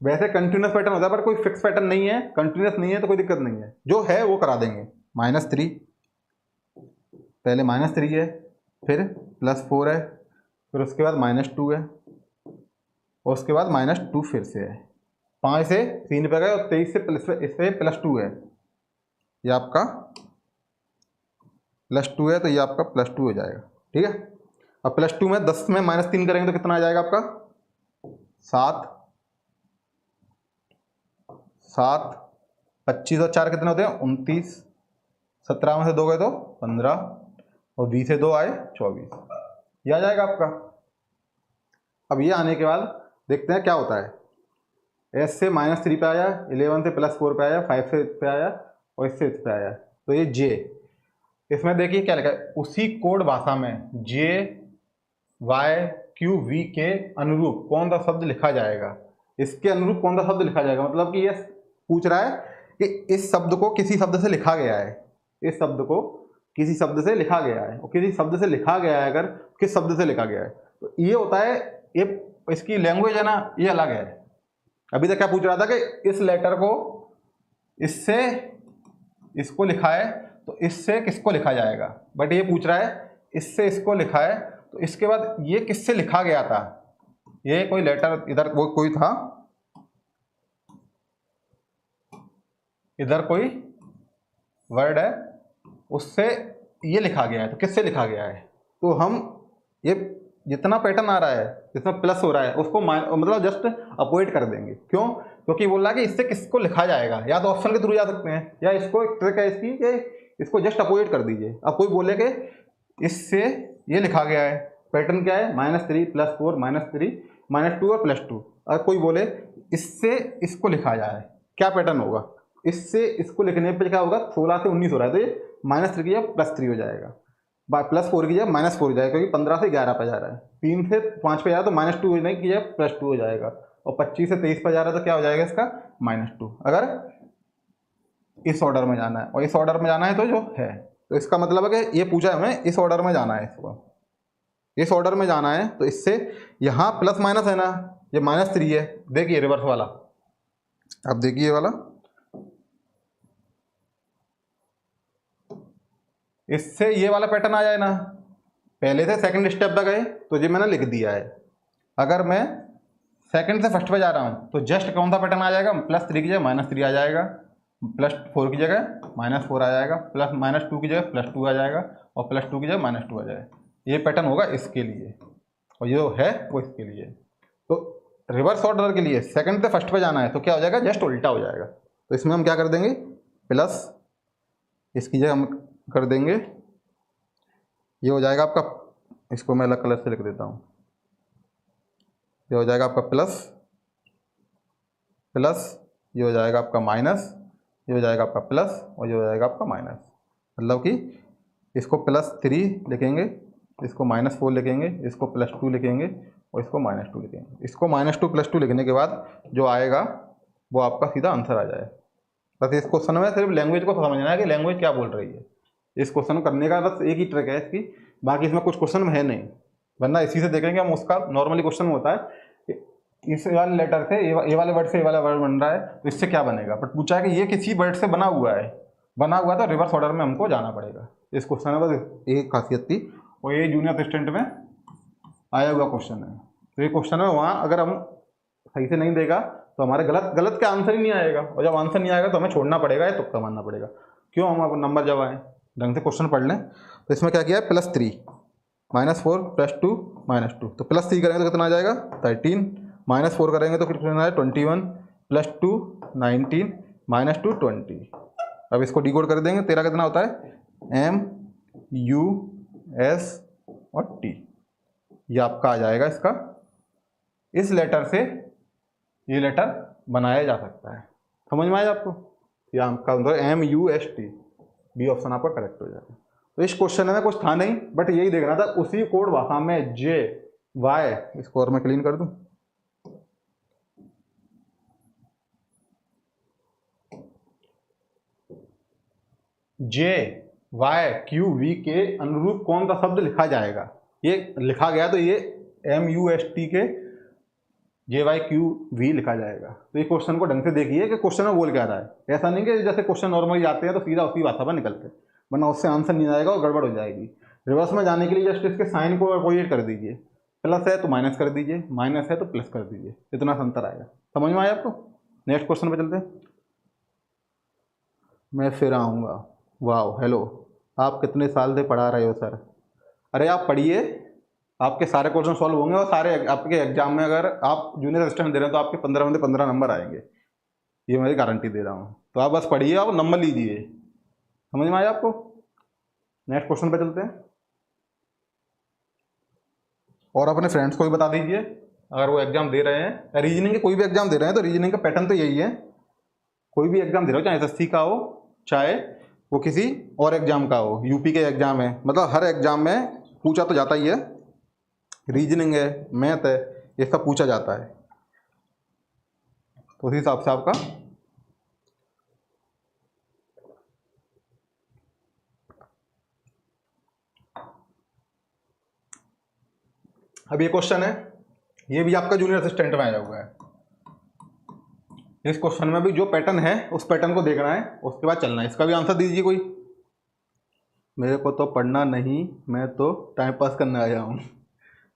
वैसे कंटिन्यूस पैटर्न होता है पर कोई फिक्स पैटर्न नहीं है, कंटिन्यूस नहीं है तो कोई दिक्कत नहीं है, जो है वो करा देंगे। -3, पहले -3 है, फिर +4 है, फिर उसके बाद -2 है, और उसके बाद -2 फिर से है। 5 से 3 पे गए और 23 से इस पे +2 है, ये आपका +2 है तो ये आपका +2 हो जाएगा। ठीक है, अब +2 में 10 में -3 करेंगे तो कितना आ जाएगा आपका 7, 7, 25 और 4 कितने होते हैं 29, 17 में से 2 गए तो 15 और 20 से 2 आए 24, ये आ जाएगा आपका। अब ये आने के बाद देखते हैं क्या होता है। S से -3 पे आया, 11 से +4 पे आया, 5 से पे आया और इससे इस पे आया, तो ये J, इसमें देखिए क्या लिखा है, उसी कोड भाषा में J Y Q V के अनुरूप कौन सा शब्द लिखा जाएगा, इसके अनुरूप कौन सा शब्द लिखा जाएगा, मतलब कि ये पूछ रहा है कि इस शब्द को किसी शब्द से लिखा गया है, इस शब्द को किसी शब्द से लिखा गया है, और किसी शब्द से लिखा गया है अगर किस शब्द से लिखा गया है, तो ये होता है, ये इसकी लैंग्वेज है ना, ये अलग है। अभी तक क्या पूछ रहा था कि इस लेटर को इससे इसको लिखा है तो इससे किसको लिखा जाएगा, बट ये पूछ रहा है इससे इसको लिखा है तो इसके बाद ये किससे लिखा गया था, ये कोई लेटर इधर वो कोई था, इधर कोई वर्ड है उससे ये लिखा गया है, तो किससे लिखा गया है, तो हम ये जितना पैटर्न आ रहा है जिसमें प्लस हो रहा है उसको मतलब जस्ट अवॉइड कर देंगे। क्यों, क्योंकि बोल रहा है कि इससे किसको लिखा जाएगा, या तो ऑप्शन के थ्रू जा सकते हैं या इसको एक ट्रिक है इसकी कि इसको जस्ट अवॉइड कर दीजिए। अब कोई बोले कि इससे ये लिखा गया है, पैटर्न क्या है -3 +4 -3 -2 और +2, अगर कोई बोले इससे इसको लिखा जाए क्या पैटर्न होगा, इससे इसको लिखने पर क्या होगा 16 से 19 हो रहा है तो ये -3 की जगह +3 हो जाएगा, +4 की जगह -4 हो जाएगा, क्योंकि 15 से 11 पे जा रहा है, 3 से 5 पे जा रहा है तो -2 होने की जगह +2 हो जाएगा, और 25 से 23 पे जा रहा है तो क्या हो जाएगा इसका -2, अगर इस ऑर्डर में जाना है, और इस ऑर्डर में जाना है तो जो है, तो इसका मतलब है कि ये पूछा है हमें इस ऑर्डर में जाना है, इसको इस ऑर्डर में जाना है, तो इससे यहाँ प्लस माइनस है ना, ये -3 है, देखिए रिवर्स वाला, अब देखिए वाला, इससे ये वाला पैटर्न आ जाए ना, पहले से सेकंड स्टेप तक गए तो ये मैंने लिख दिया है, अगर मैं सेकंड से फर्स्ट पे जा रहा हूँ तो जस्ट कौन सा पैटर्न आ जाएगा, +3 की जगह -3 आ जाएगा, +4 की जगह -4 आ जाएगा, -2 की जगह +2 आ जाएगा, और +2 की जगह -2 आ जाएगा, ये पैटर्न होगा इसके लिए, और जो है वो इसके लिए। तो रिवर्स ऑर्डर के लिए सेकंड से फर्स्ट पे जाना है तो क्या हो जाएगा, जस्ट उल्टा हो जाएगा, तो इसमें हम क्या कर देंगे, प्लस इसकी जगह हम कर देंगे, ये हो जाएगा आपका, इसको मैं अलग कलर से लिख देता हूँ, ये हो जाएगा आपका प्लस प्लस, ये हो जाएगा आपका माइनस, ये हो जाएगा आपका प्लस, और ये हो जाएगा आपका माइनस, मतलब कि इसको +3 लिखेंगे, इसको -4 लिखेंगे, इसको +2 लिखेंगे, और इसको -2 लिखेंगे, इसको -2 +2 लिखने के बाद जो आएगा वो आपका सीधा आंसर आ जाए। बस इस क्वेश्चन में सिर्फ लैंग्वेज को समझना है कि लैंग्वेज क्या बोल रही है, इस क्वेश्चन करने का बस एक ही ट्रिक है इसकी, बाकी इसमें कुछ क्वेश्चन है नहीं, वरना इसी से देखेंगे हम, उसका नॉर्मली क्वेश्चन होता है इस वाले लेटर से ये वाले वर्ड से ये वाला वर्ड बन रहा है तो इससे क्या बनेगा, बट पूछा है कि ये किसी वर्ड से बना हुआ है तो रिवर्स ऑर्डर में हमको जाना पड़ेगा। इस क्वेश्चन में बस एक खासियत थी, और ये जूनियर असिस्टेंट में आया हुआ क्वेश्चन है, तो ये क्वेश्चन है वहाँ अगर हम सही से नहीं देगा तो हमारे गलत का आंसर ही नहीं आएगा, और जब आंसर नहीं आएगा तो हमें छोड़ना पड़ेगा या तुक्का मारना पड़ेगा। क्यों, हम अब नंबर जब आए ढंग से क्वेश्चन पढ़ लें, तो इसमें क्या किया है +3 -4 +2 -2, तो +3 करेंगे तो कितना आ जाएगा 13, -4 करेंगे तो कितना है 21, +2 19 -2 20। अब इसको डिकोड कर देंगे, तेरा कितना होता है M U S और T, ये आपका आ जाएगा इसका, इस लेटर से ये लेटर बनाया जा सकता है, समझ में आया आपको, या आपका मतलब M U S T, B option आपका करेक्ट हो जाएगा। तो इस क्वेश्चन में कुछ था नहीं, बट यही देखना था उसी कोड भाषा में J Y, इसको और मैं क्लीन कर दूं, J Y Q V के अनुरूप कौन सा शब्द लिखा जाएगा, ये लिखा गया तो ये M U S T के J Y Q V लिखा जाएगा। तो ये क्वेश्चन को ढंग से देखिए कि क्वेश्चन में बोल क्या रहा है, ऐसा नहीं कि जैसे क्वेश्चन नॉर्मली आते हैं तो सीधा उसी भाषा पर निकलते हैं, वरना उससे आंसर नहीं आएगा और गड़बड़ हो जाएगी। रिवर्स में जाने के लिए जस्ट इसके साइन को अवॉइड कर दीजिए, प्लस है तो माइनस कर दीजिए, माइनस है तो प्लस कर दीजिए, इतना अंतर आएगा। समझ में आया आपको? नेक्स्ट क्वेश्चन पे चलते हैं। मैं फिर आऊँगा। वाह, हेलो, आप कितने साल से पढ़ा रहे हो सर? अरे आप पढ़िए, आपके सारे क्वेश्चन सॉल्व होंगे और सारे आपके एग्जाम में अगर आप जूनियर असिस्टेंट दे रहे हैं तो आपके 15 में से 15 नंबर आएंगे, ये मैं गारंटी दे रहा हूँ। तो आप बस पढ़िए, आप नंबर लीजिए। समझ में आया आपको? नेक्स्ट क्वेश्चन पे चलते हैं। और अपने फ्रेंड्स को भी बता दीजिए अगर वो एग्जाम दे रहे हैं, रीजनिंग के कोई भी एग्जाम दे रहे हैं तो रीजनिंग का पैटर्न तो यही है। कोई भी एग्जाम दे रहे हो, चाहे एसएससी का हो, चाहे वो किसी और एग्जाम का हो, यूपी के एग्जाम है, मतलब हर एग्जाम में पूछा तो जाता ही है। रीजनिंग है, मैथ है, ये सब पूछा जाता है। तो उसी हिसाब से आपका अब ये क्वेश्चन है, ये भी आपका जूनियर असिस्टेंट में आया हुआ है। इस क्वेश्चन में भी जो पैटर्न है उस पैटर्न को देखना है, उसके बाद चलना है। इसका भी आंसर दीजिए कोई। मेरे को तो पढ़ना नहीं, मैं तो टाइम पास करने आया हूँ।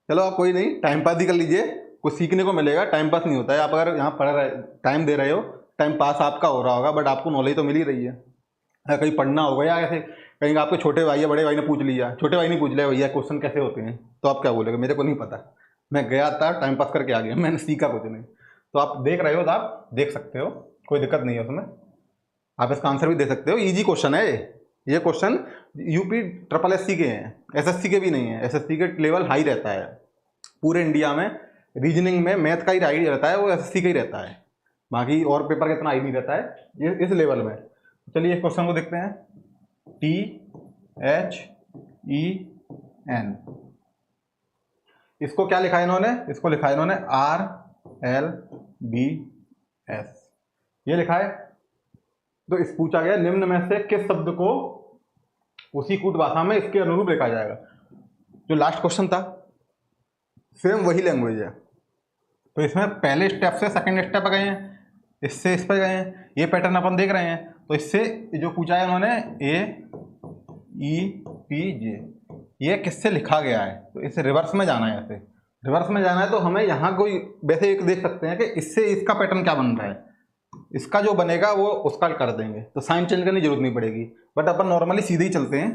चलो आप कोई नहीं, टाइम पास ही कर लीजिए, कुछ सीखने को मिलेगा। टाइम पास नहीं होता है, आप अगर यहाँ पढ़ रहे, टाइम दे रहे हो, टाइम पास आपका हो रहा होगा, बट आपको नॉलेज तो मिल ही रही है। कहीं पढ़ना होगा या ऐसे कहीं आपके छोटे भाई या बड़े भाई ने पूछ लिया, छोटे भाई ने पूछ लिया भैया क्वेश्चन कैसे होते हैं, तो आप क्या बोलेगे? मेरे को नहीं पता, मैं गया था टाइम पास करके आ गया, मैंने सीखा कुछ नहीं। तो आप देख रहे हो तो आप देख सकते हो, कोई दिक्कत नहीं है उसमें। आप इसका आंसर भी दे सकते हो, इजी क्वेश्चन है ये क्वेश्चन। यूपी ट्रिपल एससी के हैं, एसएससी के भी नहीं है। एसएससी के लेवल हाई रहता है पूरे इंडिया में। रीजनिंग में मैथ का ही हाई रहता है, वो एसएससी का ही रहता है, बाकी और पेपर का इतना हाई नहीं रहता है ये इस लेवल में। चलिए इस क्वेश्चन को देखते हैं। THEN, इसको क्या लिखा है इन्होंने? इसको लिखा है इन्होंने RLBS, ये लिखा है। तो इस पूछा गया निम्न में से किस शब्द को उसी कूट भाषा में इसके अनुरूप लिखा जाएगा। जो लास्ट क्वेश्चन था सेम वही लैंग्वेज है। तो इसमें पहले स्टेप से सेकंड स्टेप गए हैं, इससे इस पर गए हैं, ये पैटर्न अपन देख रहे हैं। तो इससे जो पूछा है उन्होंने AEPJ, ये किससे लिखा गया है, तो इसे रिवर्स में जाना है। ऐसे रिवर्स में जाना है तो हमें यहाँ कोई वैसे एक देख सकते हैं कि इससे इसका पैटर्न क्या बन रहा है, इसका जो बनेगा वो उसका कर देंगे, तो साइन चेंज करने की जरूरत नहीं पड़ेगी। बट अपन नॉर्मली सीधे ही चलते हैं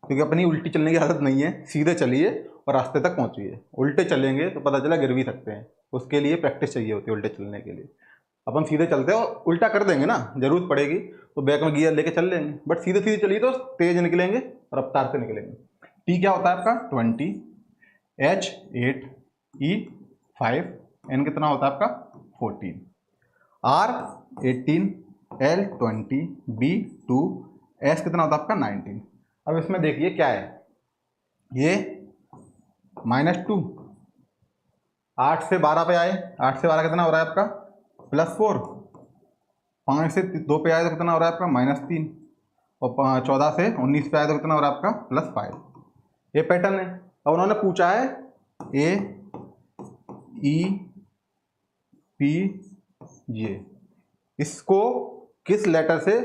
क्योंकि अपनी उल्टी चलने की आदत नहीं है। सीधे चलिए और रास्ते तक पहुंचिए। उल्टे चलेंगे तो पता चला गिर भी सकते हैं, उसके लिए प्रैक्टिस चाहिए होती है उल्टे चलने के लिए। अपन सीधे चलते हो उल्टा कर देंगे ना, जरूरत पड़ेगी तो बैक में गियर लेके चल लेंगे, बट सीधे सीधे चलिए तो तेज निकलेंगे और रफ्तार से निकलेंगे। टी क्या होता है आपका 20, H 8, E 5, N कितना होता है आपका 14, R 18, L 20, B 2, S कितना होता है आपका 19। अब इसमें देखिए क्या है, ये -2, 8 से 12 पे आए, 8 से 12 कितना हो रहा है आपका +4, 5 से 2 पे आए तो कितना हो रहा है आपका -3, और 14 से 19 पे आए तो कितना हो रहा है आपका +5। ये पैटर्न है। अब उन्होंने पूछा है AEPJ, इसको किस लेटर से,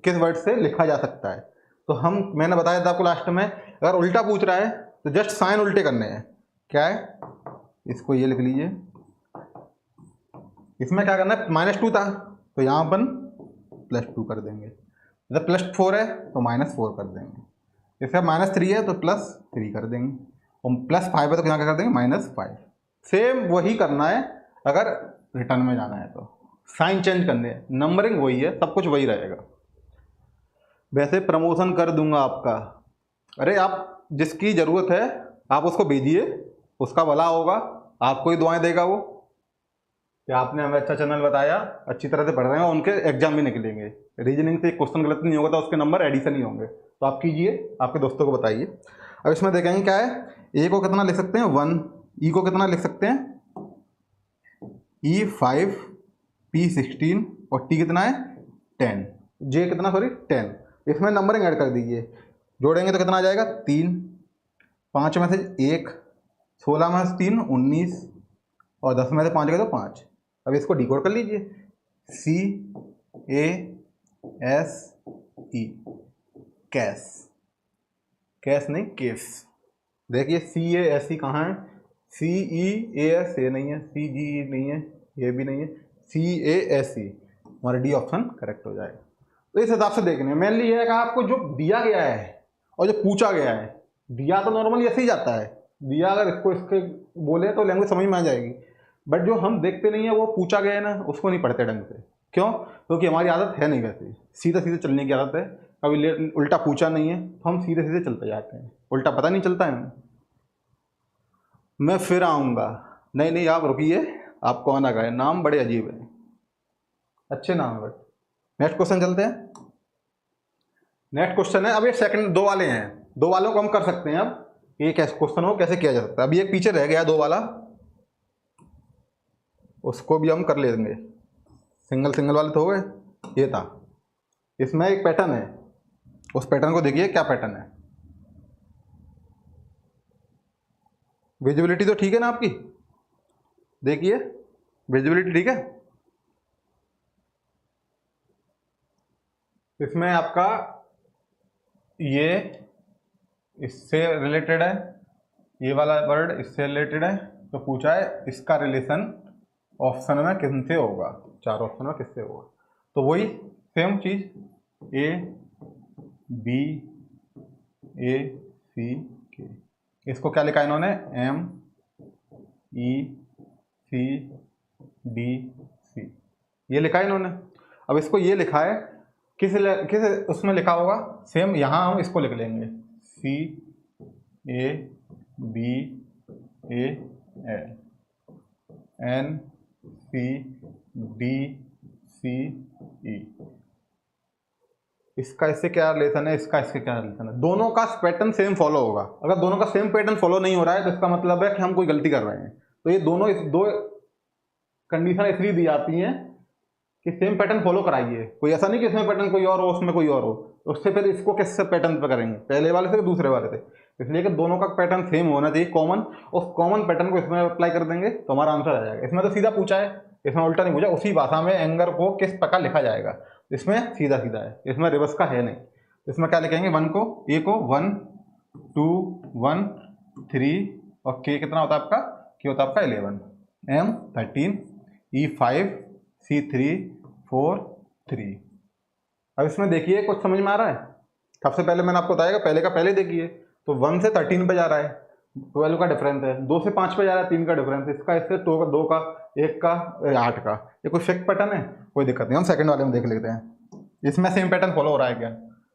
किस वर्ड से लिखा जा सकता है। तो मैंने बताया था आपको लास्ट में, अगर उल्टा पूछ रहा है तो जस्ट साइन उल्टे करने हैं। क्या है, इसको ये लिख लीजिए। इसमें क्या करना है, -2 था तो यहाँ अपन +2 कर देंगे, जब +4 है तो -4 कर देंगे, इसका -3 है तो +3 कर देंगे, और +5 है तो यहाँ क्या कर देंगे -5। सेम वही करना है अगर रिटर्न में जाना है तो साइन चेंज करने हैं, नंबरिंग वही है, सब कुछ वही रहेगा। वैसे प्रमोशन कर दूंगा आपका, अरे आप जिसकी ज़रूरत है आप उसको भेजिए, उसका भला होगा, आपको ही दुआएं देगा वो कि आपने हमें अच्छा चैनल बताया, अच्छी तरह से पढ़ रहे हैं, और उनके एग्जाम भी निकलेंगे। रीजनिंग से क्वेश्चन गलत नहीं होगा तो उसके नंबर एडिशन ही होंगे। तो आप कीजिए, आपके दोस्तों को बताइए। अब इसमें देखेंगे क्या है, ए को कितना लिख सकते हैं 1, ई को कितना लिख सकते हैं E5, P16, और टी कितना है 10, जे कितना सॉरी 10। इसमें नंबरिंग ऐड कर दीजिए, जोड़ेंगे तो कितना आ जाएगा 3, 5 में से 1, 16 में से 3 19, और 10 में से 5 गए तो 5। अब इसको डिकोड कर लीजिए, CASE, कैस, कैस नहीं केस। देखिए CASE कहाँ है, CEAS ये नहीं है, CGE नहीं है, ये भी नहीं है, CASE, हमारा डी ऑप्शन करेक्ट हो जाएगा। तो इस हिसाब से देखने मेनली ये है कि आपको जो दिया गया है और जो पूछा गया है, दिया तो नॉर्मली ऐसे ही जाता है, दिया अगर इसको इसके बोले तो लैंग्वेज समझ में आ जाएगी, बट जो हम देखते नहीं है वो पूछा गया है ना, उसको नहीं पढ़ते ढंग से। क्यों? क्योंकि हमारी आदत है नहीं वैसे, सीधे सीधे चलने की आदत है, कभी उल्टा पूछा नहीं है तो हम सीधे सीधे चलते जाते हैं, उल्टा पता नहीं चलता है। मैं फिर आऊँगा, नहीं नहीं आप रुकिए, आप कौन आ गए, नाम बड़े अजीब है, अच्छे नाम है बट। नेक्स्ट क्वेश्चन चलते हैं। नेक्स्ट क्वेश्चन है, अब ये सेकंड दो वाले हैं, दो वालों को हम कर सकते हैं। अब ये कैसे क्वेश्चन हो कैसे किया जा सकता है, अभी एक पीछे रह गया दो वाला, उसको भी हम कर लेंगे। सिंगल सिंगल वाले तो हो गए, ये था, इसमें एक पैटर्न है, उस पैटर्न को देखिए क्या पैटर्न है। विजिबिलिटी तो ठीक है ना आपकी, देखिए विजिबिलिटी ठीक है। इसमें आपका ये इससे रिलेटेड है, ये वाला वर्ड इससे रिलेटेड है, तो पूछा है इसका रिलेशन ऑप्शन में किससे होगा, चार ऑप्शन में किससे होगा। तो वही सेम चीज, ए बी ए सी के, इसको क्या लिखा है इन्होंने, एम ई सी डी सी, ये लिखा है इन्होंने। अब इसको ये लिखा है, किस उसमें लिखा होगा, सेम यहाँ हम इसको लिख लेंगे, C A B A L N C D C E. इसका इससे क्या रिलेशन है, इसका इससे क्या रिलेशन है, दोनों का पैटर्न सेम फॉलो होगा। अगर दोनों का सेम पैटर्न फॉलो नहीं हो रहा है तो इसका मतलब है कि हम कोई गलती कर रहे हैं। तो ये दोनों इस दो कंडीशन इसलिए दी जाती हैं कि सेम पैटर्न फॉलो कराइए, कोई ऐसा नहीं कि इसमें पैटर्न कोई और हो उसमें कोई और हो, उससे फिर इसको किससे पैटर्न पे करेंगे, पहले वाले से दूसरे वाले से। इसलिए कि दोनों का पैटर्न सेम होना चाहिए, कॉमन, उस कॉमन पैटर्न को इसमें अप्लाई कर देंगे तो हमारा आंसर आ जाएगा। इसमें तो सीधा पूछा है, इसमें उल्टा नहीं पूछा, उसी भाषा में एंगर को किस प्रकार लिखा जाएगा, इसमें सीधा सीधा है, इसमें रिवर्स का है नहीं। इसमें क्या लिखेंगे, वन को ए को 1 2 1 3 और के कितना होता है आपका, के होता है आपका 11, एम 13 ई 5 सी 3 4 3। अब इसमें देखिए कुछ समझ में आ रहा है। सबसे पहले मैंने आपको बताया पहले का पहले देखिए, तो 1 से 13 पे जा रहा है, 12 का डिफरेंस है, 2 से 5 पे जा रहा है, 3 का डिफरेंस, इसका इससे 2 का 1 का 8 का, ये कोई फिक्स पैटर्न है, कोई दिक्कत नहीं। हम सेकंड वाले में देख लेते हैं, इसमें सेम पैटर्न फॉलो हो रहा है क्या।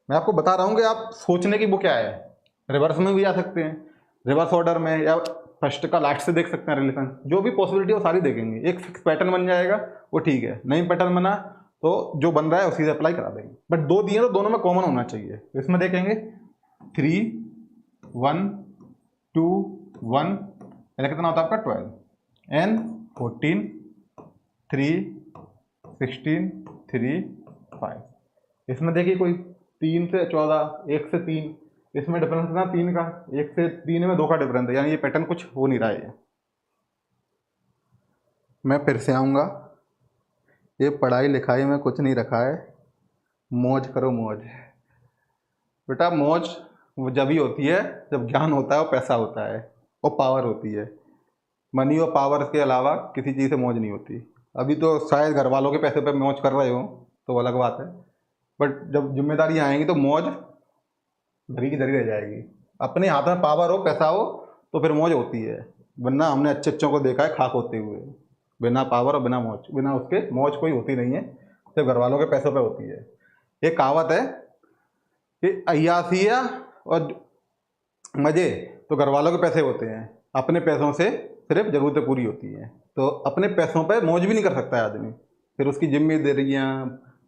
मैं आपको बता रहा हूँ कि आप सोचने की वो क्या है, रिवर्स में भी जा सकते हैं, रिवर्स ऑर्डर में, या फर्स्ट का लास्ट से देख सकते हैं रिलेशन, जो भी पॉसिबिलिटी वो सारी देखेंगे। एक फिक्स पैटर्न बन जाएगा वो ठीक है, नहीं पैटर्न बना तो जो बन रहा है उसी से अप्लाई करा देंगे। बट दो दिए तो दोनों में कॉमन होना चाहिए। तो इसमें देखेंगे 3 1 2 1, पहले कितना होता है आपका 12, एन 14 3 16 3 5। इसमें देखिए कोई 3 से 14, 1 से 3, इसमें डिफरेंस कितना 3 का, 1 से 3 में 2 का डिफरेंस है, यानी ये पैटर्न कुछ हो नहीं रहा है। मैं फिर से आऊँगा, ये पढ़ाई लिखाई में कुछ नहीं रखा है, मौज करो मौज। बेटा मौज वो जब ही होती है जब ज्ञान होता है और पैसा होता है और पावर होती है। मनी और पावर के अलावा किसी चीज़ से मौज नहीं होती। अभी तो शायद घर वालों के पैसे पे मौज कर रहे हो तो वो अलग बात है, बट जब जिम्मेदारी आएंगी तो मौज धरी की धरी रह जाएगी। अपने हाथ में पावर हो पैसा हो तो फिर मौज होती है, वरना हमने अच्छे अच्छों को देखा है खाक होते हुए, बिना पावर और बिना मौज, बिना उसके मौज कोई होती नहीं है, सिर्फ घर वालों के पैसों पे होती है। एक कहावत है कि अय्यासिया और मज़े तो घर वालों के पैसे होते हैं, अपने पैसों से सिर्फ ज़रूरतें पूरी होती हैं। तो अपने पैसों पे मौज भी नहीं कर सकता है आदमी, फिर उसकी जिम्मेदारियाँ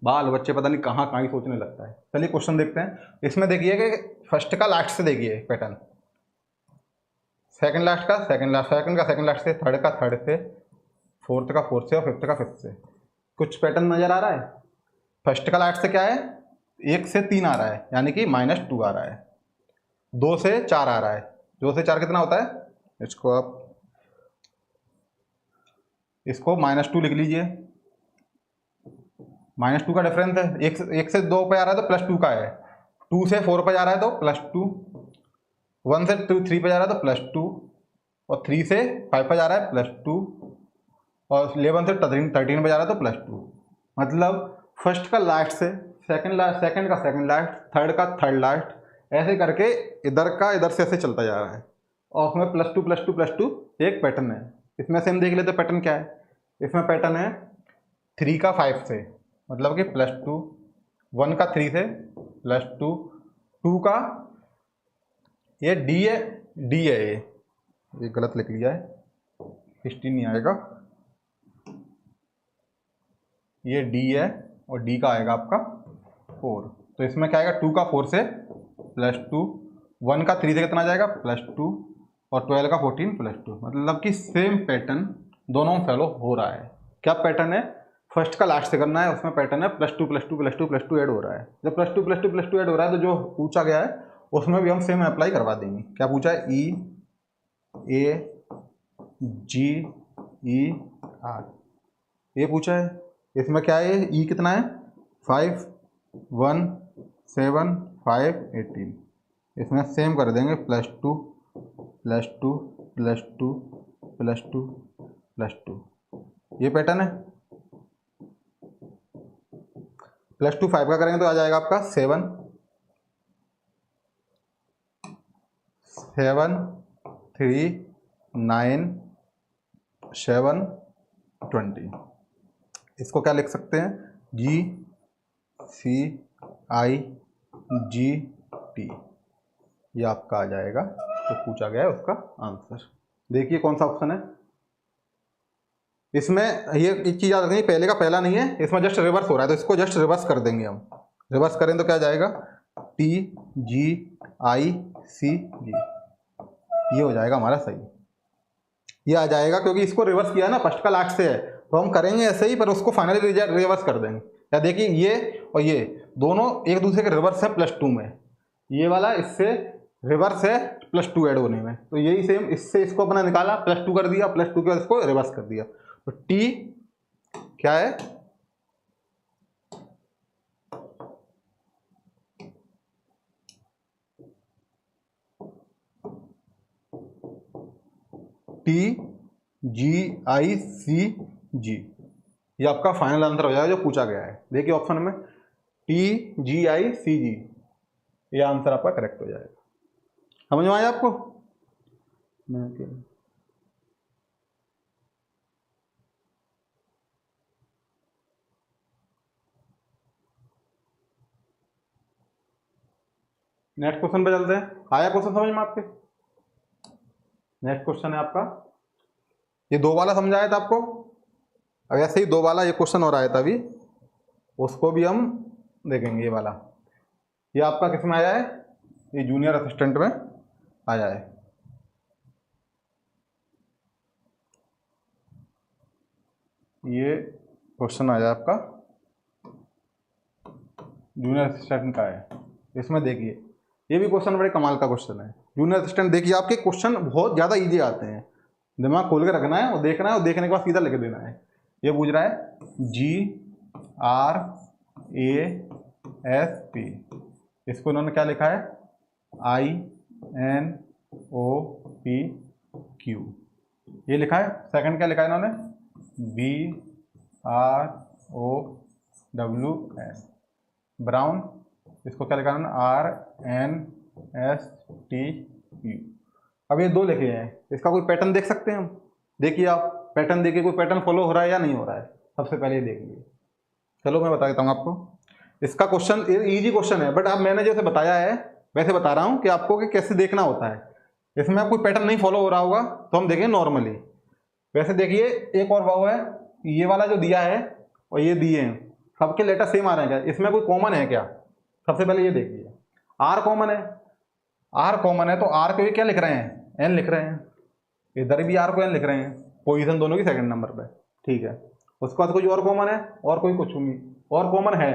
बाल बच्चे पता नहीं कहाँ कहाँ ही सोचने लगता है। चलिए क्वेश्चन देखते हैं। इसमें देखिए कि फर्स्ट का लास्ट से देखिए पैटर्न, सेकंड लास्ट का सेकंड लास्ट, सेकंड का सेकंड लास्ट से, थर्ड का थर्ड से, फोर्थ का फोर्थ से और फिफ्थ का फिफ्थ से। कुछ पैटर्न नज़र आ रहा है। फर्स्ट का लास्ट से क्या है, 1 से 3 आ रहा है यानी कि -2 आ रहा है, 2 से 4 आ रहा है, 2 से 4 कितना होता है, इसको आप इसको -2 लिख लीजिए, -2 का डिफरेंस है। 1 से 2 पे आ रहा है तो +2 का है, 2 से 4 पे जा रहा है तो +2, 1 से 3 पे जा रहा है तो +2 और 3 से 5 पे जा रहा है +2 और 11 से 13 पे जा रहा है तो +2। मतलब फर्स्ट का लास्ट से सेकंड का सेकंड लास्ट, थर्ड का थर्ड लास्ट, ऐसे करके इधर का इधर से ऐसे चलता जा रहा है। और उसमें plus two plus two plus two एक पैटर्न है। इसमें से हम देख लेते पैटर्न क्या है। इसमें पैटर्न है 3 का 5 से, मतलब कि प्लस टू, 1 का 3 से प्लस टू, 2 का ये डी है, डी है, ये गलत लिख लिया है, 16 नहीं आएगा, ये डी है और डी का आएगा आपका 4। तो इसमें क्या आएगा 2 का 4 से प्लस टू, 1 का 3 से कितना जाएगा प्लस टू, और 12 का 14 प्लस टू। मतलब कि सेम पैटर्न दोनों में फॉलो हो रहा है। क्या पैटर्न है, फर्स्ट का लास्ट से करना है, उसमें पैटर्न है plus two plus two plus two plus two add हो रहा है। जब plus two plus two plus two add हो रहा है तो जो पूछा गया है उसमें भी हम सेम अप्लाई करवा देंगे। क्या पूछा है, ई ए जी ई आर, ये पूछा है। इसमें क्या है, ई कितना है 5 1 7 5 18, इसमें सेम कर देंगे plus two plus two plus two plus two plus two, ये पैटर्न है। प्लस टू 5 का करेंगे तो आ जाएगा आपका 7 7 3 9 7 20। इसको क्या लिख सकते हैं, जी सी आई जी टी, ये आपका आ जाएगा तो पूछा गया है उसका आंसर। देखिए कौन सा ऑप्शन है। इसमें ये एक चीज़ याद रखनी, पहले का पहला नहीं है, इसमें जस्ट रिवर्स हो रहा है, तो इसको जस्ट रिवर्स कर देंगे हम। रिवर्स करें तो क्या जाएगा, टी जी आई सी जी, ये हो जाएगा हमारा सही, ये आ जाएगा क्योंकि इसको रिवर्स किया है ना, फर्स्ट का लास्ट से है, तो हम करेंगे ऐसे ही, पर उसको फाइनली रिवर्स कर देंगे। या देखिए ये और ये दोनों एक दूसरे के रिवर्स है प्लस टू में, ये वाला इससे रिवर्स है प्लस टू ऐड होने में, तो यही सेम इससे इसको अपना निकाला, प्लस टू कर दिया, प्लस टू के बाद इसको रिवर्स कर दिया। तो टी क्या है, टी जी आई सी जी, ये आपका फाइनल आंसर हो जाएगा जो पूछा गया है। देखिए ऑप्शन में टी जी आई सी जी, ये आंसर आपका करेक्ट हो जाएगा। समझ में आया आपको। नेक्स्ट क्वेश्चन पे चलते हैं। आया क्वेश्चन समझ में आपके। नेक्स्ट क्वेश्चन है आपका, ये दो वाला समझाया था आपको, अब ऐसे ही दो वाला ये क्वेश्चन और आया था अभी, उसको भी हम देखेंगे। ये वाला ये आपका किस में आया है, ये जूनियर असिस्टेंट में आया है। ये क्वेश्चन आया आपका जूनियर असिस्टेंट का है। इसमें देखिए ये भी क्वेश्चन बड़े कमाल का क्वेश्चन है। जूनियर असिस्टेंट देखिए आपके क्वेश्चन बहुत ज़्यादा इजी आते हैं, दिमाग खोल के रखना है और देखना है, और देखने के बाद सीधा लिख देना है। ये पूछ रहा है G R A S P, इसको इन्होंने क्या लिखा है, I N O P Q, ये लिखा है। सेकंड क्या लिखा है इन्होंने, B R O W N, brown, इसको क्या लिखा है R N S T U. अब ये दो लिखे हैं, इसका कोई पैटर्न देख सकते हैं हम। देखिए आप पैटर्न देखिए, कोई पैटर्न फॉलो हो रहा है या नहीं हो रहा है, सबसे पहले ये देख लीजिए। चलो मैं बता देता हूँ आपको। इसका क्वेश्चन इजी क्वेश्चन है, बट अब मैंने जैसे बताया है वैसे बता रहा हूँ कि आपको कि कैसे देखना होता है। इसमें कोई पैटर्न नहीं फॉलो हो रहा होगा तो हम देखें नॉर्मली। वैसे देखिए एक और भाव है, ये वाला जो दिया है और ये दिए हैं, सबके लेटर सेम आ रहे हैं क्या, इसमें कोई कॉमन है क्या। सबसे पहले ये देखिए, आर कॉमन है, आर कॉमन है तो आर को ये क्या लिख रहे हैं, एन लिख रहे हैं, इधर भी आर को एन लिख रहे हैं, पोजीशन दोनों की सेकंड नंबर पे, ठीक है। उसके बाद कोई और कॉमन है, और कोई कुछ नहीं और कॉमन है,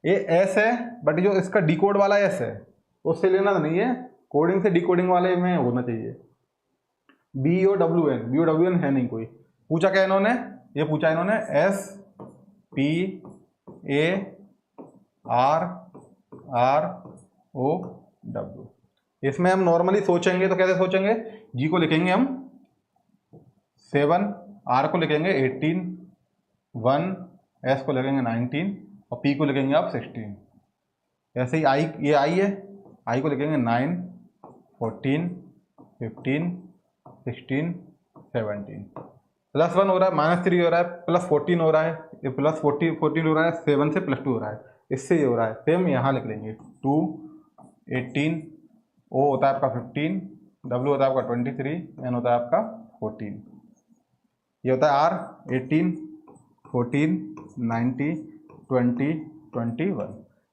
ये एस है, बट जो इसका डिकोड वाला एस है उससे लेना नहीं है, कोडिंग से डिकोडिंग वाले में होना चाहिए। बी ओ डब्ल्यू एन है नहीं कोई। पूछा क्या इन्होंने, ये पूछा इन्होंने S P A R R O W. इसमें हम नॉर्मली सोचेंगे तो कैसे सोचेंगे, जी को लिखेंगे हम 7, आर को लिखेंगे 18, 1, एस को लिखेंगे 19 और पी को लिखेंगे आप 16। ऐसे ही आई, ये आई है, आई को लिखेंगे 9, 14, 15, 16, 17। +1 हो रहा है, -3 हो रहा है, +14 हो रहा है, ये +14 हो रहा है, 7 से +2 हो रहा है, इससे ये हो रहा है। सेम यहाँ लिख लेंगे 2, 18, O होता है आपका 15, W होता है आपका 23, N होता है आपका 14। ये होता है R 18, 14, 90, 20, 21।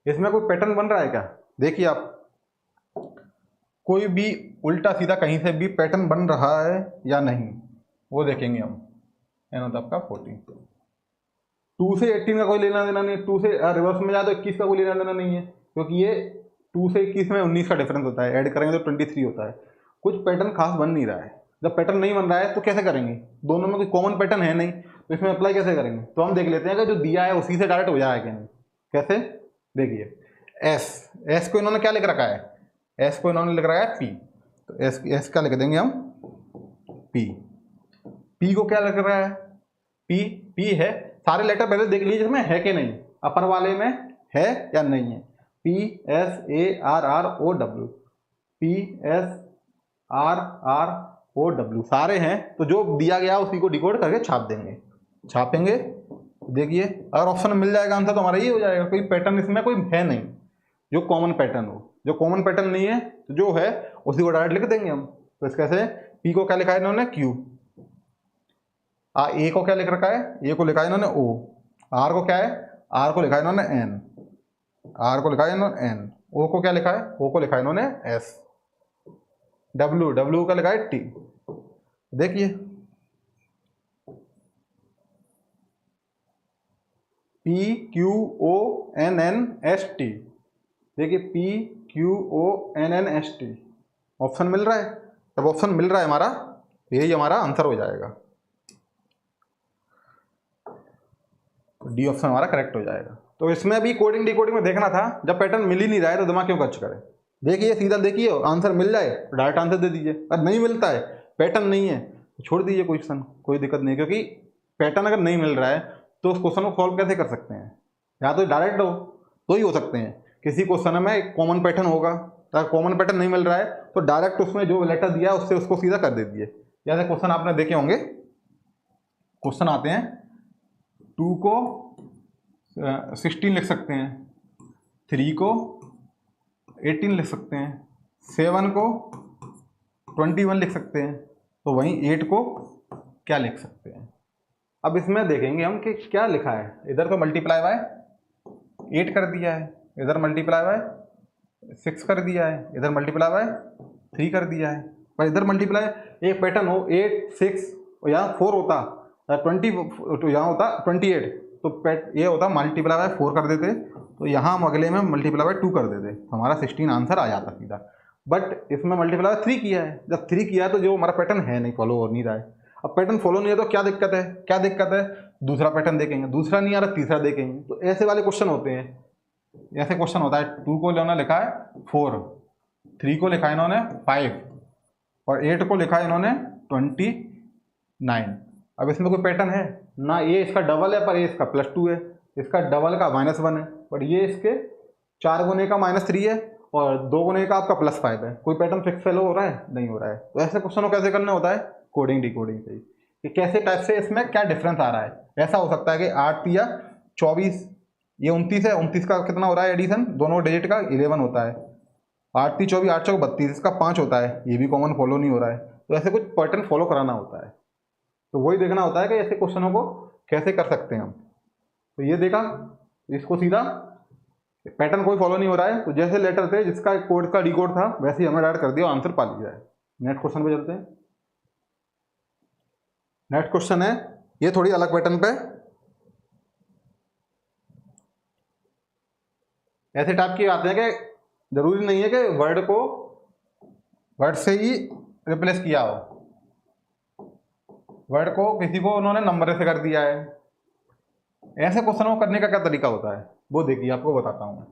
इसमें कोई पैटर्न बन रहा है क्या? देखिए आप, कोई भी उल्टा सीधा कहीं से भी पैटर्न बन रहा है या नहीं, वो देखेंगे हम। N होता है आपका 14। 2 से 18 का कोई लेना देना नहीं है, 2 से रिवर्स में जाए तो 21 का कोई लेना देना नहीं है, क्योंकि ये 2 से 21 में 19 का डिफरेंस होता है, ऐड करेंगे तो 23 होता है। कुछ पैटर्न खास बन नहीं रहा है। जब पैटर्न नहीं बन रहा है तो कैसे करेंगे? दोनों में कोई कॉमन पैटर्न है नहीं, तो इसमें अप्लाई कैसे करेंगे? तो हम देख लेते हैं कि जो दिया है उसी से डायरेक्ट हो जाएगा कि नहीं। कैसे? देखिए, एस को इन्होंने क्या लिख रखा है? एस को इन्होंने लिख रखा है पी, तो एस क्या लिख देंगे हम? पी को क्या लिख रहा है? पी है। सारे लेटर पहले देख लीजिए इसमें है कि नहीं, अपर वाले में है या नहीं है। PSARROW, PSRROW सारे हैं, तो जो दिया गया उसी को डिकोड करके छापेंगे। देखिए, अगर ऑप्शन मिल जाएगा आंसर तो हमारा ये हो जाएगा। कोई पैटर्न इसमें कोई है नहीं जो कॉमन पैटर्न हो। जो कॉमन पैटर्न नहीं है तो जो है उसी को डायरेक्ट लिख देंगे हम। तो इस कैसे, पी को क्या लिखा है इन्होंने? क्यू। ए को क्या लिख रखा है? ए को लिखा है इन्होंने ओ। आर को क्या है? आर को लिखा है इन्होंने एन। आर को लिखा है इन्होंने एन। ओ को क्या लिखा है? ओ को लिखा है इन्होंने एस। डब्ल्यू का लिखा है टी। देखिए, PQONNST। देखिए, PQONNST ऑप्शन मिल रहा है। जब ऑप्शन मिल रहा है हमारा, यही हमारा आंसर हो जाएगा। डी ऑप्शन हमारा करेक्ट हो जाएगा। तो इसमें भी कोडिंग डिकोडिंग में देखना था, जब पैटर्न मिल ही नहीं रहा है तो दिमाग क्यों खर्च करें। देखिए सीधा देखिए, आंसर मिल जाए तो डायरेक्ट आंसर दे दीजिए, अगर नहीं मिलता है, पैटर्न नहीं है तो छोड़ दीजिए क्वेश्चन, कोई दिक्कत नहीं। क्योंकि पैटर्न अगर नहीं मिल रहा है तो उस क्वेश्चन को सॉल्व कैसे कर सकते हैं? या तो डायरेक्ट हो तो ही हो सकते हैं, किसी क्वेश्चन में एक कॉमन पैटर्न होगा। अगर कॉमन पैटर्न नहीं मिल रहा है तो डायरेक्ट उसमें जो लेटर दिया है उससे उसको सीधा कर दे दीजिए। जैसे क्वेश्चन आपने देखे होंगे, क्वेश्चन आते हैं 2 को 16 लिख सकते हैं, 3 को 18 लिख सकते हैं, 7 को 21 लिख सकते हैं, तो वहीं 8 को क्या लिख सकते हैं। अब इसमें देखेंगे हम कि क्या लिखा है। इधर तो मल्टीप्लाई बाय 8 कर दिया है, इधर मल्टीप्लाई बाय 6 कर दिया है, इधर मल्टीप्लाई बाय 3 कर दिया है। पर इधर मल्टीप्लाई, एक पैटर्न हो 8, 6 यहाँ 4 होता, 20 तो यहाँ होता 28, तो ये होता मल्टीप्लाई बाय 4 कर देते, तो यहाँ हम अगले में मल्टीप्लाई बाय 2 कर देते, तो हमारा 16 आंसर आ जाता सीधा। बट इसमें मल्टीप्लाई बाय 3 किया है। जब 3 किया है तो जो हमारा पैटर्न है नहीं, फॉलो हो नहीं रहा है। अब पैटर्न फॉलो नहीं है तो क्या दिक्कत है? क्या दिक्कत है? दूसरा पैटर्न देखेंगे, दूसरा नहीं आ रहा तीसरा देखेंगे। तो ऐसे वाले क्वेश्चन होते हैं, ऐसे क्वेश्चन होता है। 2 को इन्होंने लिखा है 4, 3 को लिखा है इन्होंने 5 और 8 को लिखा है इन्होंने 29। अब इसमें कोई पैटर्न है ना? ये इसका डबल है पर ये इसका +2 है, इसका डबल का -1 है, बट ये इसके 4 गुने का -3 है और 2 गुने का आपका +5 है। कोई पैटर्न फिक्स फॉलो हो रहा है? नहीं हो रहा है। तो ऐसे क्वेश्चन को कैसे करना होता है? कोडिंग डिकोडिंग से, कि कैसे टाइप से इसमें क्या डिफरेंस आ रहा है। ऐसा हो सकता है कि 8 या 24, ये 29 है, 29 का कितना हो रहा है एडिशन, दोनों डिजिट का 11 होता है। 8 3 24, 8 4 32, इसका 5 होता है, ये भी कॉमन फॉलो नहीं हो रहा है। तो ऐसे कुछ पैटर्न फॉलो कराना होता है, तो वही देखना होता है कि ऐसे क्वेश्चनों को कैसे कर सकते हैं हम। तो ये देखा, इसको सीधा पैटर्न कोई फॉलो नहीं हो रहा है, तो जैसे लेटर थे जिसका कोड का डिकोड था वैसे ही हमें डायरेक्ट कर दिया, आंसर पा लिया है। नेक्स्ट क्वेश्चन पे चलते हैं। नेक्स्ट क्वेश्चन है, ये थोड़ी अलग पैटर्न पे, ऐसे टाइप की आते हैं कि जरूरी नहीं है कि वर्ड को वर्ड से ही रिप्लेस किया हो, वर्ड को किसी को उन्होंने नंबर से कर दिया है। ऐसे क्वेश्चन को करने का क्या तरीका होता है वो देखिए, आपको बताता हूँ मैं।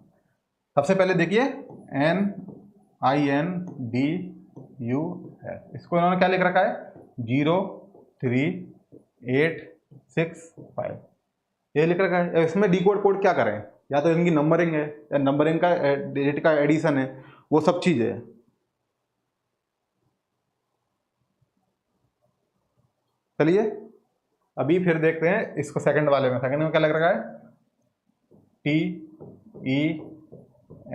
सबसे पहले देखिए NINDUS, इसको इन्होंने क्या लिख रखा है? 0 3 8 6 5, ये लिख रखा है। इसमें डिकोड कोड क्या करें? या तो इनकी नंबरिंग है या नंबरिंग का डिजिट का एडिशन है, वो सब चीज़ है। चलिए अभी फिर देखते हैं इसको सेकंड वाले में। सेकंड में क्या लग रहा है, T E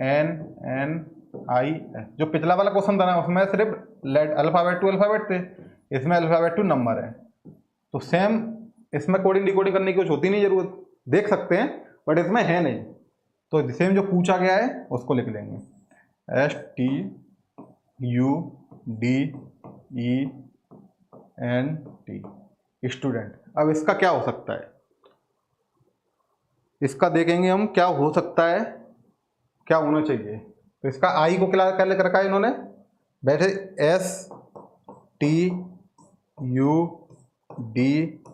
N N I S. जो पिछला वाला क्वेश्चन था ना उसमें सिर्फ अल्फाबेट टू अल्फाबेट थे, इसमें अल्फाबेट टू नंबर है। तो सेम इसमें कोडिंग डिकोडिंग करने की कुछ होती नहीं जरूरत, देख सकते हैं बट इसमें है नहीं। तो सेम जो पूछा गया है उसको लिख लेंगे, STUDENT, स्टूडेंट। अब इसका क्या हो सकता है, इसका देखेंगे हम क्या हो सकता है, क्या होना चाहिए। तो इसका आई को क्या लिख रखा है इन्होंने, बैठे STUDENT।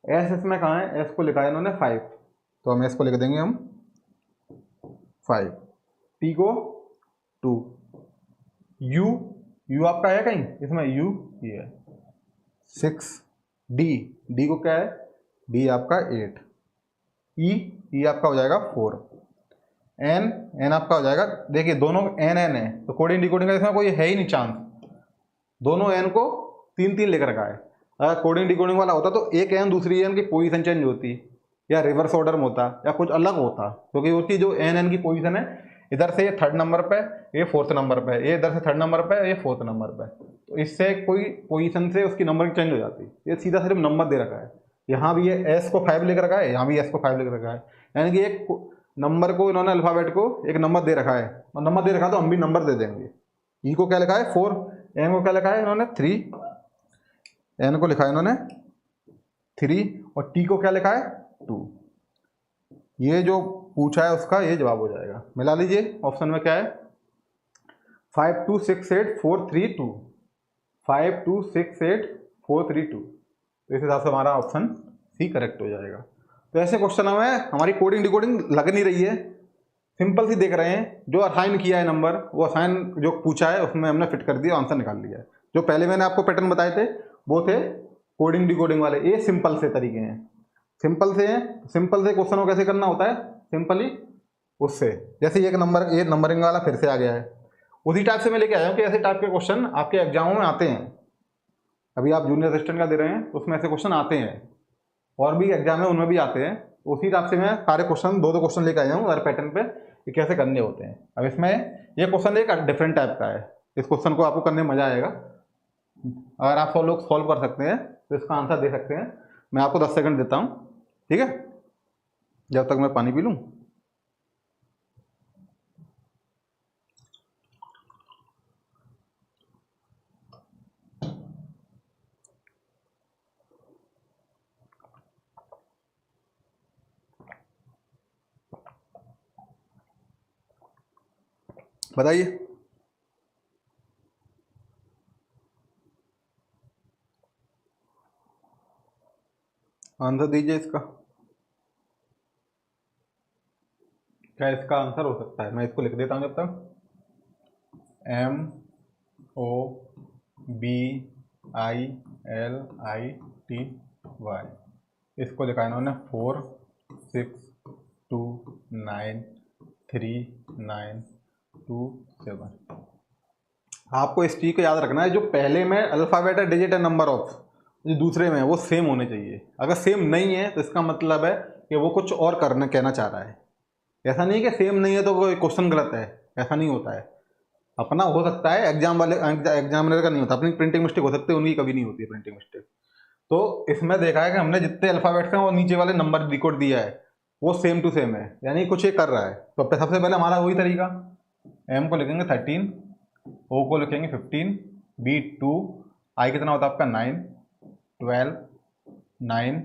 एस इसमें कहाँ है, एस को लिखा है इन्होंने 5, तो हम एस को लिख देंगे हम 5, टी को 2, यू यू आपका है कहीं इसमें, यू ये है 6, डी को क्या है, डी आपका 8, ई आपका हो जाएगा 4, एन आपका हो जाएगा, देखिए दोनों एन है तो कोडिंग डिकोडिंग का इसमें कोई है ही नहीं चांस, दोनों एन को 3 लिख रखा है। अगर कोडिंग डिकोडिंग वाला होता तो एक एन दूसरी एन की पोजीशन चेंज होती या रिवर्स ऑर्डर में होता या कुछ अलग होता, क्योंकि उसकी जो एन की पोजीशन है, इधर से ये 3rd नंबर पे, ये 4th नंबर पे, ये इधर से 3rd नंबर पे, ये 4th नंबर पे, तो इससे कोई पोजीशन से उसकी नंबरिंग चेंज हो जाती। ये सीधा सिर्फ नंबर दे रखा है, यहाँ भी ये एस को 5 लिख रखा है, यहाँ भी एस को 5 लिख रखा है, यानी कि एक नंबर को इन्होंने अल्फाबेट को एक नंबर दे रखा है, और नंबर दे रखा है तो हम भी नंबर दे देंगे। ई को क्या लिखा है 4, एन को क्या लिखा है इन्होंने 3, एन को लिखा है इन्होंने 3, और टी को क्या लिखा है 2। ये जो पूछा है उसका ये जवाब हो जाएगा। मिला लीजिए, ऑप्शन में क्या है 52684332, 52684332, तो इस हिसाब से हमारा ऑप्शन सी करेक्ट हो जाएगा। तो ऐसे क्वेश्चन हमें हमारी कोडिंग डिकोडिंग लग नहीं रही है, सिंपल सी देख रहे हैं, जो असाइन किया है नंबर वो असाइन जो पूछा है उसमें हमने फिट कर दिया, आंसर निकाल लिया है। जो पहले मैंने आपको पैटर्न बताए थे वो थे कोडिंग डिकोडिंग वाले, ये सिंपल से तरीके हैं, सिंपल से हैं। सिंपल से क्वेश्चन को कैसे करना होता है, सिंपली उससे, जैसे एक नंबर ये नंबरिंग वाला फिर से आ गया है, उसी टाइप से मैं लेके आया हूँ कि ऐसे टाइप के क्वेश्चन आपके एग्जामों में आते हैं। अभी आप जूनियर असिस्टेंट का दे रहे हैं तो उसमें ऐसे क्वेश्चन आते हैं, और भी एग्जाम है उनमें भी आते हैं। उसी हिसाब से मैं सारे क्वेश्चन दो क्वेश्चन लेके आया हूँ हर पैटर्न पे कि कैसे करने होते हैं। अब इसमें ये क्वेश्चन एक डिफरेंट टाइप का है, इस क्वेश्चन को आपको करने में मजा आएगा। अगर आप सब लोग सॉल्व कर सकते हैं तो इसका आंसर दे सकते हैं। मैं आपको 10 सेकंड देता हूँ, ठीक है, जब तक मैं पानी पी लूँ। बताइए, आंसर दीजिए इसका, क्या इसका आंसर हो सकता है। मैं इसको लिख देता हूँ जब तक, MOBILITY, इसको लिखा है इन्होंने 4629392 आपको इस चीज़ को याद रखना है, जो पहले में अल्फ़ाबेट है, डिजिट है, नंबर ऑफ जो दूसरे में है वो सेम होने चाहिए। अगर सेम नहीं है तो इसका मतलब है कि वो कुछ और करना कहना चाह रहा है। ऐसा नहीं है कि सेम नहीं है तो कोई क्वेश्चन गलत है, ऐसा नहीं होता है। अपना हो सकता है, एग्जाम वाले एग्जामिनर का नहीं होता, अपनी प्रिंटिंग मिस्टेक हो सकती है, उनकी कभी नहीं होती है प्रिंटिंग मिस्टेक। तो इसमें देखा है कि हमने जितने अल्फ़ाबेट्स हैं वो नीचे वाले नंबर डिकोड दिया है वो सेम टू सेम है, यानी कुछ ये कर रहा है। तो सबसे पहले हमारा वही तरीका, एम को लिखेंगे 13, ओ को लिखेंगे 15, बी 2, आई कितना होता है आपका 9, 12, 9,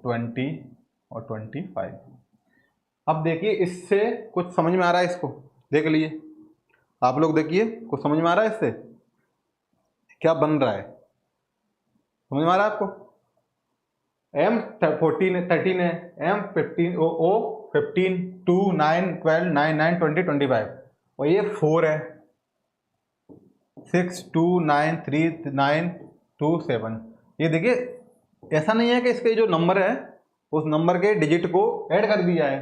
20 और 25। अब देखिए इससे कुछ समझ में आ रहा है, इसको देख लिए आप लोग, देखिए कुछ समझ में आ रहा है इससे क्या बन रहा है, समझ में आ रहा है आपको। M 13 है, M 15, O 15, 2, 9, 12, 9, 9, 20, 25, और ये 4 है, 6, 2, 9, 3, 9, 2, 7। ये देखिए ऐसा नहीं है कि इसके जो नंबर है उस नंबर के डिजिट को ऐड कर दिया है।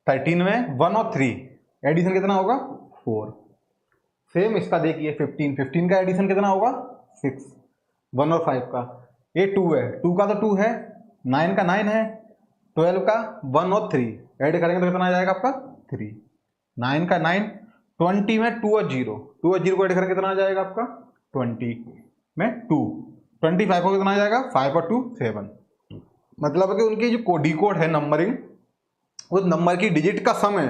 13 में 1 और 3 एडिशन कितना होगा 4। सेम इसका देखिए 15 का एडिशन कितना होगा 6, 1 और 5 का। ये 2 है, 2 का तो 2 है, 9 का 9 है, 12 का 1 और 3 ऐड करेंगे तो कितना आ जाएगा आपका 3, 9 का 9, 20 में 2 और 0 को ऐड करेंगे कितना आ जाएगा आपका 20 में 2, 25 को कितना आ जाएगा 5 और 2 7। मतलब कि उनकी जो डी कोड है नंबरिंग, उस नंबर की डिजिट का सम है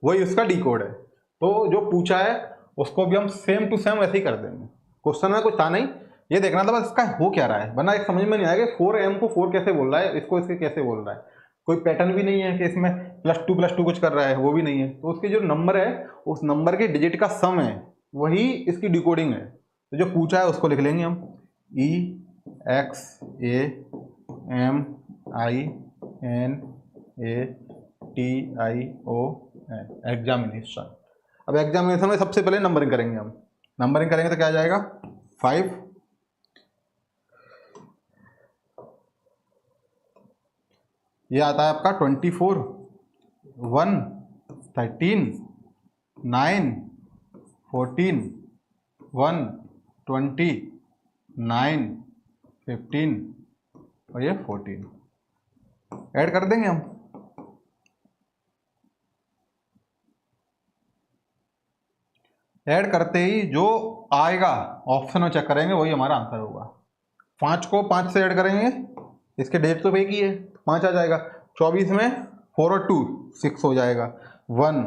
वही उसका डी कोड है। तो जो पूछा है उसको भी हम सेम टू सेम ऐसे ही कर देंगे। क्वेश्चन में कुछ था नहीं, ये देखना था बस इसका हो क्या रहा है, वरना एक समझ में नहीं आएगा 4m को 4 कैसे बोल रहा है, इसको इसके कैसे बोल रहा है। कोई पैटर्न भी नहीं है कि इसमें +2 कुछ कर रहा है, वो भी नहीं है। तो उसके जो नंबर है उस नंबर के डिजिट का सम है वही इसकी डिकोडिंग है। तो जो पूछा है उसको लिख लेंगे हम EXAMINATION, एग्जामिनेशन। अब एग्जामिनेशन में सबसे पहले नंबरिंग करेंगे हम। नंबरिंग करेंगे तो क्या आ जाएगा 5, ये आता है आपका 24, 1, 13, 9, 14, 1, 20, 9, 15 और ये 14 ऐड कर देंगे हम। ऐड करते ही जो आएगा ऑप्शन में चेक करेंगे वही हमारा आंसर होगा। 5 को 5 से ऐड करेंगे, इसके डेट तो एक ही है 5 आ जाएगा। 24 में 4 और 2 6 हो जाएगा। 1,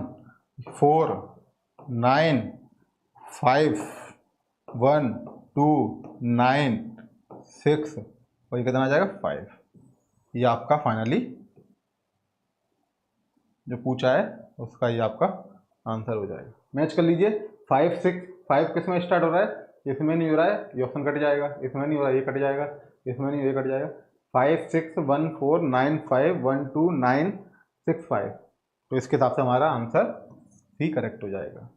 4, 9, 5, 1, 2, 9, 6 और ये कितना आ जाएगा 5। ये आपका फाइनली जो पूछा है उसका ये आपका आंसर हो जाएगा। मैच कर लीजिए 5, 6, 5 किस में स्टार्ट हो रहा है, इसमें नहीं हो रहा है, ये ऑप्शन कट जाएगा। इसमें नहीं हो रहा है, ये कट जाएगा। इसमें नहीं, ये कट जाएगा। 5, 6, 1, 4, 9, 5, 1, 2, 9, 6, 5। तो इसके हिसाब से हमारा आंसर ही करेक्ट हो जाएगा।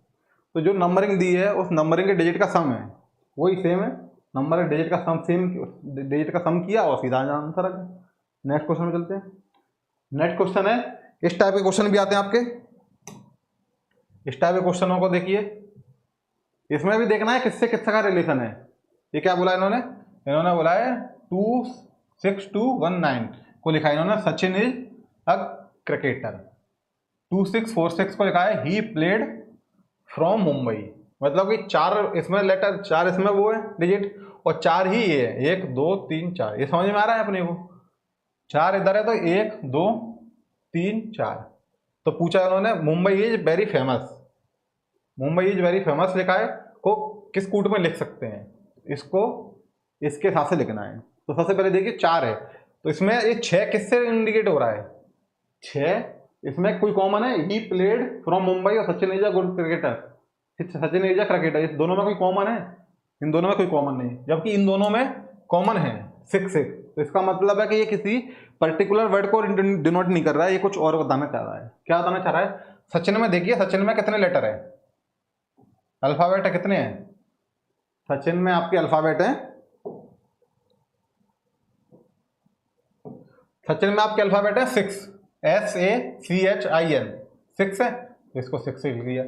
तो जो नंबरिंग दी है उस नंबरिंग के डिजिट का सम है वही सेम है। नंबर के डिजिट का सम सेम, डिजिट का सम किया और सीधा आंसर आ गया। नेक्स्ट क्वेश्चन में चलते हैं। नेक्स्ट क्वेश्चन है, इस टाइप के क्वेश्चन भी आते हैं आपके। इस टाइप के क्वेश्चनों को देखिए, इसमें भी देखना है किससे किसका का रिलेशन है। ये क्या बोला इन्होंने बोला है 26219 को लिखा है इन्होंने सचिन इज अ क्रिकेटर। 2646 को लिखा है ही प्लेड फ्रॉम मुंबई। मतलब कि 4 इसमें लेटर, 4 इसमें वो है डिजिट और 4 ही ये है, 1 2 3 4। ये समझ में आ रहा है अपने को, 4 इधर है तो 1 2 3 4। तो पूछा उन्होंने Mumbai is very famous, Mumbai is very famous लिखा है, को किस कूट में लिख सकते हैं, इसको इसके हिसाब से लिखना है। तो सबसे पहले देखिए 4 है तो इसमें ये 6 किससे इंडिकेट हो रहा है, 6 इसमें कोई कॉमन है, ही प्लेड फ्रॉम मुंबई और Sachin is a good cricketer, Sachin is a cricketer. इस दोनों में कोई कॉमन है, इन दोनों में कोई कॉमन नहीं, जबकि इन दोनों में कॉमन है 6 6। तो इसका मतलब है कि ये किसी पर्टिकुलर वर्ड को डिनोट नहीं कर रहा है, ये कुछ और बताना चाह रहा है। क्या बताना चाह रहा है, सचिन में देखिए, सचिन में कितने लेटर है, अल्फाबेट है कितने हैं, सचिन में आपके अल्फाबेट है, सचिन में आपके अल्फाबेट है 6, SACHIN 6 है, तो इसको 6 से लिख दिया।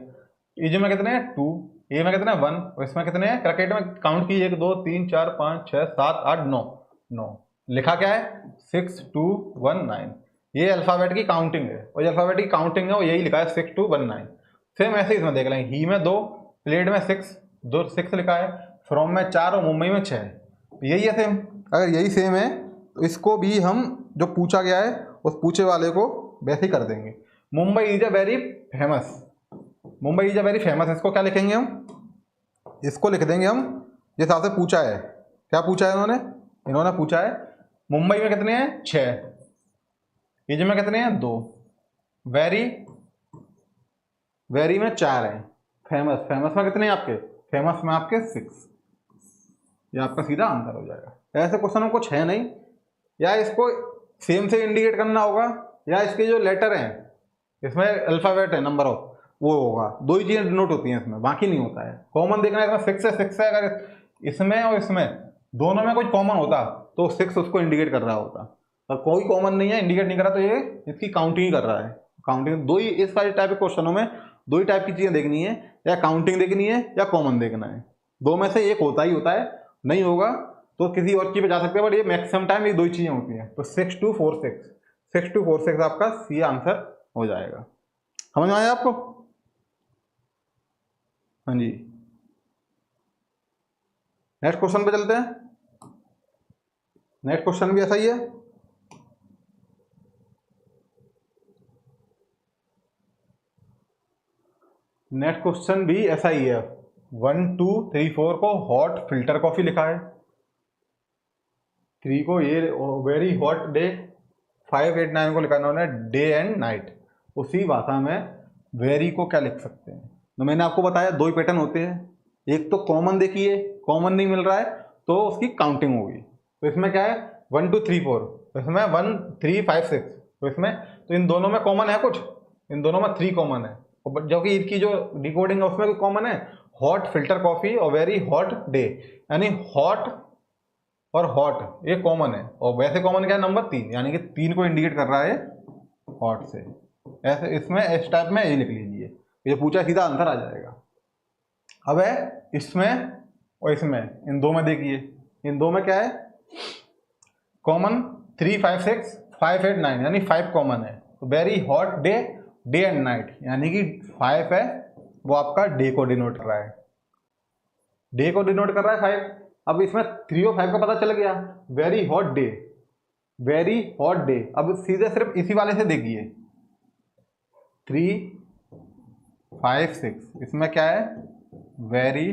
इज में कितने हैं 2, ए में कितने हैं 1 और इसमें कितने हैं, क्रिकेट में काउंट की 1 2 3 4 5 6 7 8 9 9, लिखा क्या है 6 2 1 9। ये अल्फाबेट की काउंटिंग है और ये अल्फाबेट की काउंटिंग है वो यही लिखा है 6 2 1 9। सेम ऐसे इसमें देख लेंगे, ही में 2, प्लेड में 6 लिखा है, फ्रॉम में 4 और मुंबई में 6, यही है सेम। अगर यही सेम है तो इसको भी हम जो पूछा गया है उस पूछे वाले को वैसे ही कर देंगे। Mumbai is a very famous, Mumbai is a very famous, इसको क्या लिखेंगे हम, इसको लिख देंगे हम जिस हिसाब से पूछा है। क्या पूछा है इन्होंने पूछा है मुंबई में कितने हैं 6, इज में कितने हैं 2, वेरी में 4 है, फेमस में कितने हैं आपके, फेमस में आपके 6। ये आपका सीधा आंसर हो जाएगा। ऐसे क्वेश्चन में कुछ है नहीं, या इसको सेम से इंडिकेट करना होगा या इसके जो लेटर हैं इसमें अल्फाबेट है नंबर ऑफ वो होगा, 2 ही चीजें डिनोट होती हैं इसमें, बाकी नहीं होता है। कॉमन देखना है इसमें 6 है, 6 है, अगर इसमें और इसमें दोनों में कुछ कॉमन होता तो 6 उसको इंडिकेट कर रहा होता। और कोई कॉमन नहीं है, इंडिकेट नहीं कर रहा, तो ये इसकी काउंटिंग ही कर रहा है। काउंटिंग दो ही, इस वाले टाइप के क्वेश्चनों में दो ही टाइप की चीजें देखनी है, या काउंटिंग देखनी है या कॉमन देखना है। दो में से एक होता ही होता है, नहीं होगा तो किसी और चीज पे जा सकते हैं, बट ये मैक्सिमम टाइम ये दो ही चीजें होती हैं। तो 6 2 4 6, 6 2 4 6 आपका सी आंसर हो जाएगा। समझ में आया आपको? हाँ जी, नेक्स्ट क्वेश्चन पे चलते हैं। नेक्स्ट क्वेश्चन भी ऐसा ही है। नेक्स्ट क्वेश्चन भी ऐसा ही है। 1 2 3 4 को हॉट फिल्टर कॉफी लिखा है, 3 को ये वेरी हॉट डे, 5 8 9 को लिखा है उन्होंने डे एंड नाइट। उसी भाषा में वेरी को क्या लिख सकते हैं? तो मैंने आपको बताया दो ही पैटर्न होते हैं, एक तो कॉमन देखिए, कॉमन नहीं मिल रहा है तो उसकी काउंटिंग होगी। तो इसमें क्या है 1 2 3 4, तो इसमें 1 3 5 6, तो इसमें तो इन दोनों में कॉमन है कुछ, इन दोनों में 3 कॉमन है, जो कि इनकी जो डिकोडिंग है उसमें भी कॉमन है, हॉट फिल्टर कॉफी और वेरी हॉट डे, यानी हॉट और हॉट ये कॉमन है। और वैसे कॉमन क्या है नंबर 3, यानी कि 3 को इंडिकेट कर रहा है हॉट से। ऐसे इसमें इस टाइप में ये लिख लीजिए, ये पूछा सीधा आंसर आ जाएगा। अब है इसमें और इसमें, इन दो में देखिए, इन दो में क्या है कॉमन, 3 5 6 5 8 9, यानी 5 कॉमन है। तो very hot day, day and night, यानी कि 5 है वो आपका डे को डिनोट कर रहा है, डे को डिनोट कर रहा है 5। अब इसमें 3 और 5 का पता चल गया, very hot day, very hot day. अब सीधे सिर्फ इसी वाले से देखिए 3 5 6, इसमें क्या है वेरी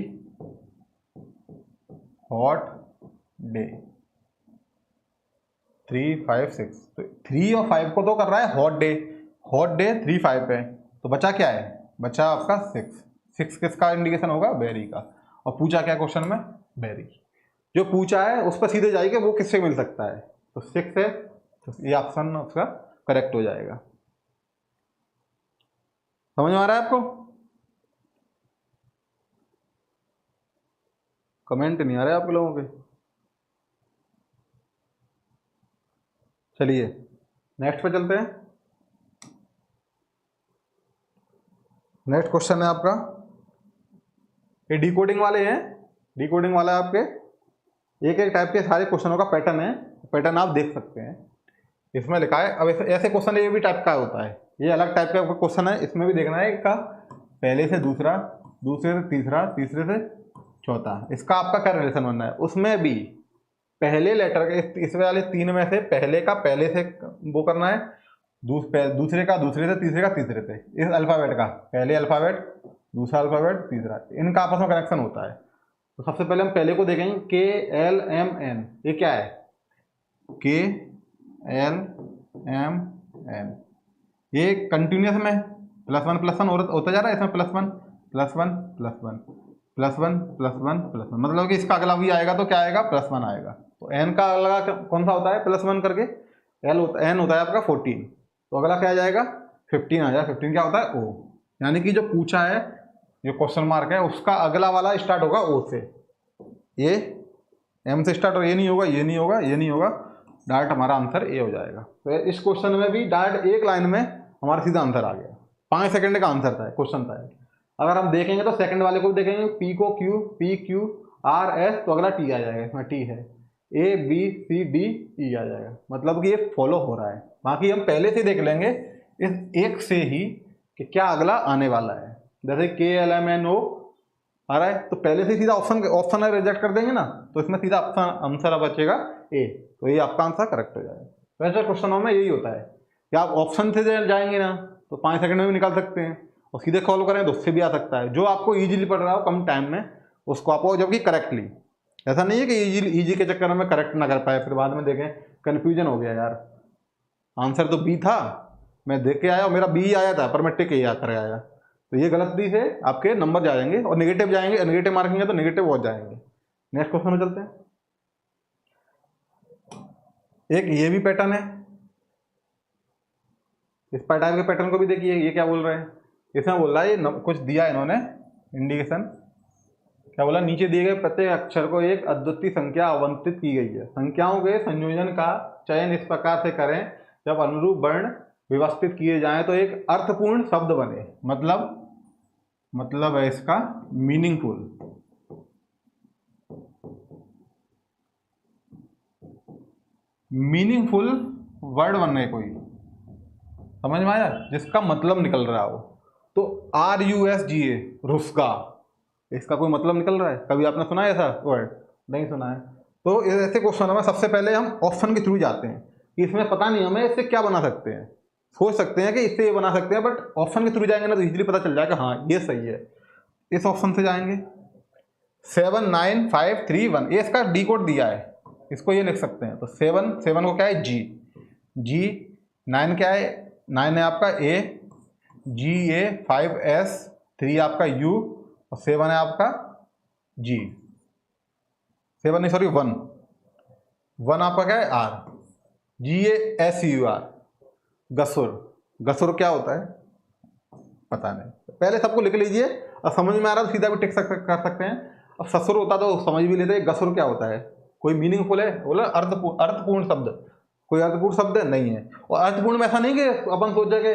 हॉट डे 3 5 6, तो 3 और 5 को तो कर रहा है हॉट डे, हॉट डे 3 5 पे, तो बचा क्या है, बचा आपका 6। 6 किसका इंडिकेशन होगा, वेरी का। और पूछा क्या क्वेश्चन में, वेरी। जो पूछा है उस पर सीधे जाएगा वो किससे मिल सकता है, तो 6 है, तो ये ऑप्शन उसका करेक्ट हो जाएगा। समझ में आ रहा है आपको? कमेंट नहीं आ रहे आप लोगों के। चलिए नेक्स्ट पे चलते हैं। नेक्स्ट क्वेश्चन है आपका, ये डिकोडिंग वाले हैं, डिकोडिंग वाला है आपके, एक एक टाइप के सारे क्वेश्चनों का पैटर्न है, पैटर्न आप देख सकते हैं। इसमें लिखा है, अब ऐसे क्वेश्चन ये भी टाइप का होता है, ये अलग टाइप का क्वेश्चन है, इसमें भी देखना है इसका पहले से दूसरा, दूसरे से तीसरा, तीसरे से चौथा, इसका आपका क्या रिलेशन बनना है। उसमें भी पहले लेटर के, इस वाले 3 में से पहले का पहले से वो करना है, दूसरे का दूसरे से, तीसरे का तीसरे से, इस अल्फाबेट का पहले अल्फाबेट, दूसरा अल्फाबेट, तीसरा, इनका आपस में कनेक्शन होता है। तो सबसे पहले हम पहले को देखेंगे, के एल एम एन, ये क्या है, के एल एम एन, ये कंटिन्यूस में +1 होता जा रहा है, इसमें +1 +1 +1 +1 +1 +1, मतलब कि इसका अगला भी आएगा तो क्या आएगा, +1 आएगा। तो एन का अगला कौन सा होता है, +1 करके, एन होता है आपका 14, तो अगला क्या आ जाएगा 15 आ जाएगा। 15 क्या होता है, ओ, यानी कि जो पूछा है, जो क्वेश्चन मार्क है उसका अगला वाला स्टार्ट होगा ओ से, ये एम से स्टार्ट हो, ये नहीं होगा, ये नहीं होगा, ये नहीं होगा, डायरेक्ट हमारा आंसर ए हो जाएगा। तो इस क्वेश्चन में भी डायरेक्ट एक लाइन में हमारा सीधा आंसर आ गया, 5 सेकंड का आंसर था, क्वेश्चन था। अगर हम देखेंगे तो सेकंड वाले को भी देखेंगे, पी को Q, P Q R S, तो अगला टी आ जाएगा, इसमें टी है, A B C D E आ जाएगा, मतलब कि ये फॉलो हो रहा है। बाकी हम पहले से देख लेंगे इस एक से ही कि क्या अगला आने वाला है, जैसे के एल एम एन ओ आ रहा है, तो पहले से सीधा ऑप्शन रिजेक्ट कर देंगे ना, तो इसमें सीधा आंसर बचेगा ए, तो ये आपका आंसर करेक्ट हो जाएगा। वैसे क्वेश्चनों में यही होता है कि आप ऑप्शन से जाएंगे ना तो 5 सेकंड में भी निकाल सकते हैं, और सीधे फॉलो करें तो उससे भी आ सकता है, जो आपको इजीली पड़ रहा हो कम टाइम में उसको आपको, जबकि करेक्टली, ऐसा नहीं है कि इजी के चक्कर में करेक्ट ना कर पाए, फिर बाद में देखें कन्फ्यूजन हो गया यार, आंसर तो बी था, मैं देख के आया और मेरा बी आया था पर मैं टिक आ कर आया, तो ये गलती से आपके नंबर जाएंगे और नेगेटिव जाएंगे, नेगेटिव मार्किंग है तो नेगेटिव बहुत जाएंगे। नेक्स्ट क्वेश्चन में चलते हैं। एक ये भी पैटर्न है, इस टाइप के पैटर्न को भी देखिए, ये क्या बोल रहे हैं, इसमें बोल रहा है ये कुछ दिया इन्होंने इंडिकेशन क्या बोला, नीचे दिए गए प्रत्येक अक्षर को एक अद्वितीय संख्या आवंटित की गई है। संख्याओं के संयोजन का चयन इस प्रकार से करें जब अनुरूप वर्ण व्यवस्थित किए जाएं तो एक अर्थपूर्ण शब्द बने। मतलब है इसका मीनिंगफुल। मीनिंगफुल वर्ड बन रहे कोई, समझ में आया, जिसका मतलब निकल रहा हो। तो RUSGA, रुस्गा, इसका कोई मतलब निकल रहा है? कभी आपने सुना है ऐसा वर्ड? नहीं सुना है। तो ऐसे क्वेश्चन में सबसे पहले हम ऑप्शन के थ्रू जाते हैं कि इसमें पता नहीं हमें इससे क्या बना सकते हैं, सोच सकते हैं कि इससे ये बना सकते हैं, बट ऑप्शन के थ्रू जाएंगे ना तो इजीली पता चल जाएगा हाँ ये सही है। इस ऑप्शन से जाएंगे 79531, ये इसका डी कोड दिया है, इसको ये लिख सकते हैं। तो 7 को क्या है जी, 9 क्या है, 9 है आपका A, GA, 5S, 3 आपका U और 7 है आपका G, 7 नहीं सॉरी 1 आपका क्या है R, GASUR। गसुर क्या होता है पता नहीं, पहले सबको लिख लीजिए और समझ में आ रहा तो सीधा भी टिक कर सकते हैं। अब ससुर होता तो समझ भी लेते, गसुर क्या होता है, कोई मीनिंगफुल है, बोला अर्थपूर्ण शब्द, कोई अर्थपूर्ण शब्द नहीं है। और अर्थपूर्ण में ऐसा नहीं कि अपन सोचा कि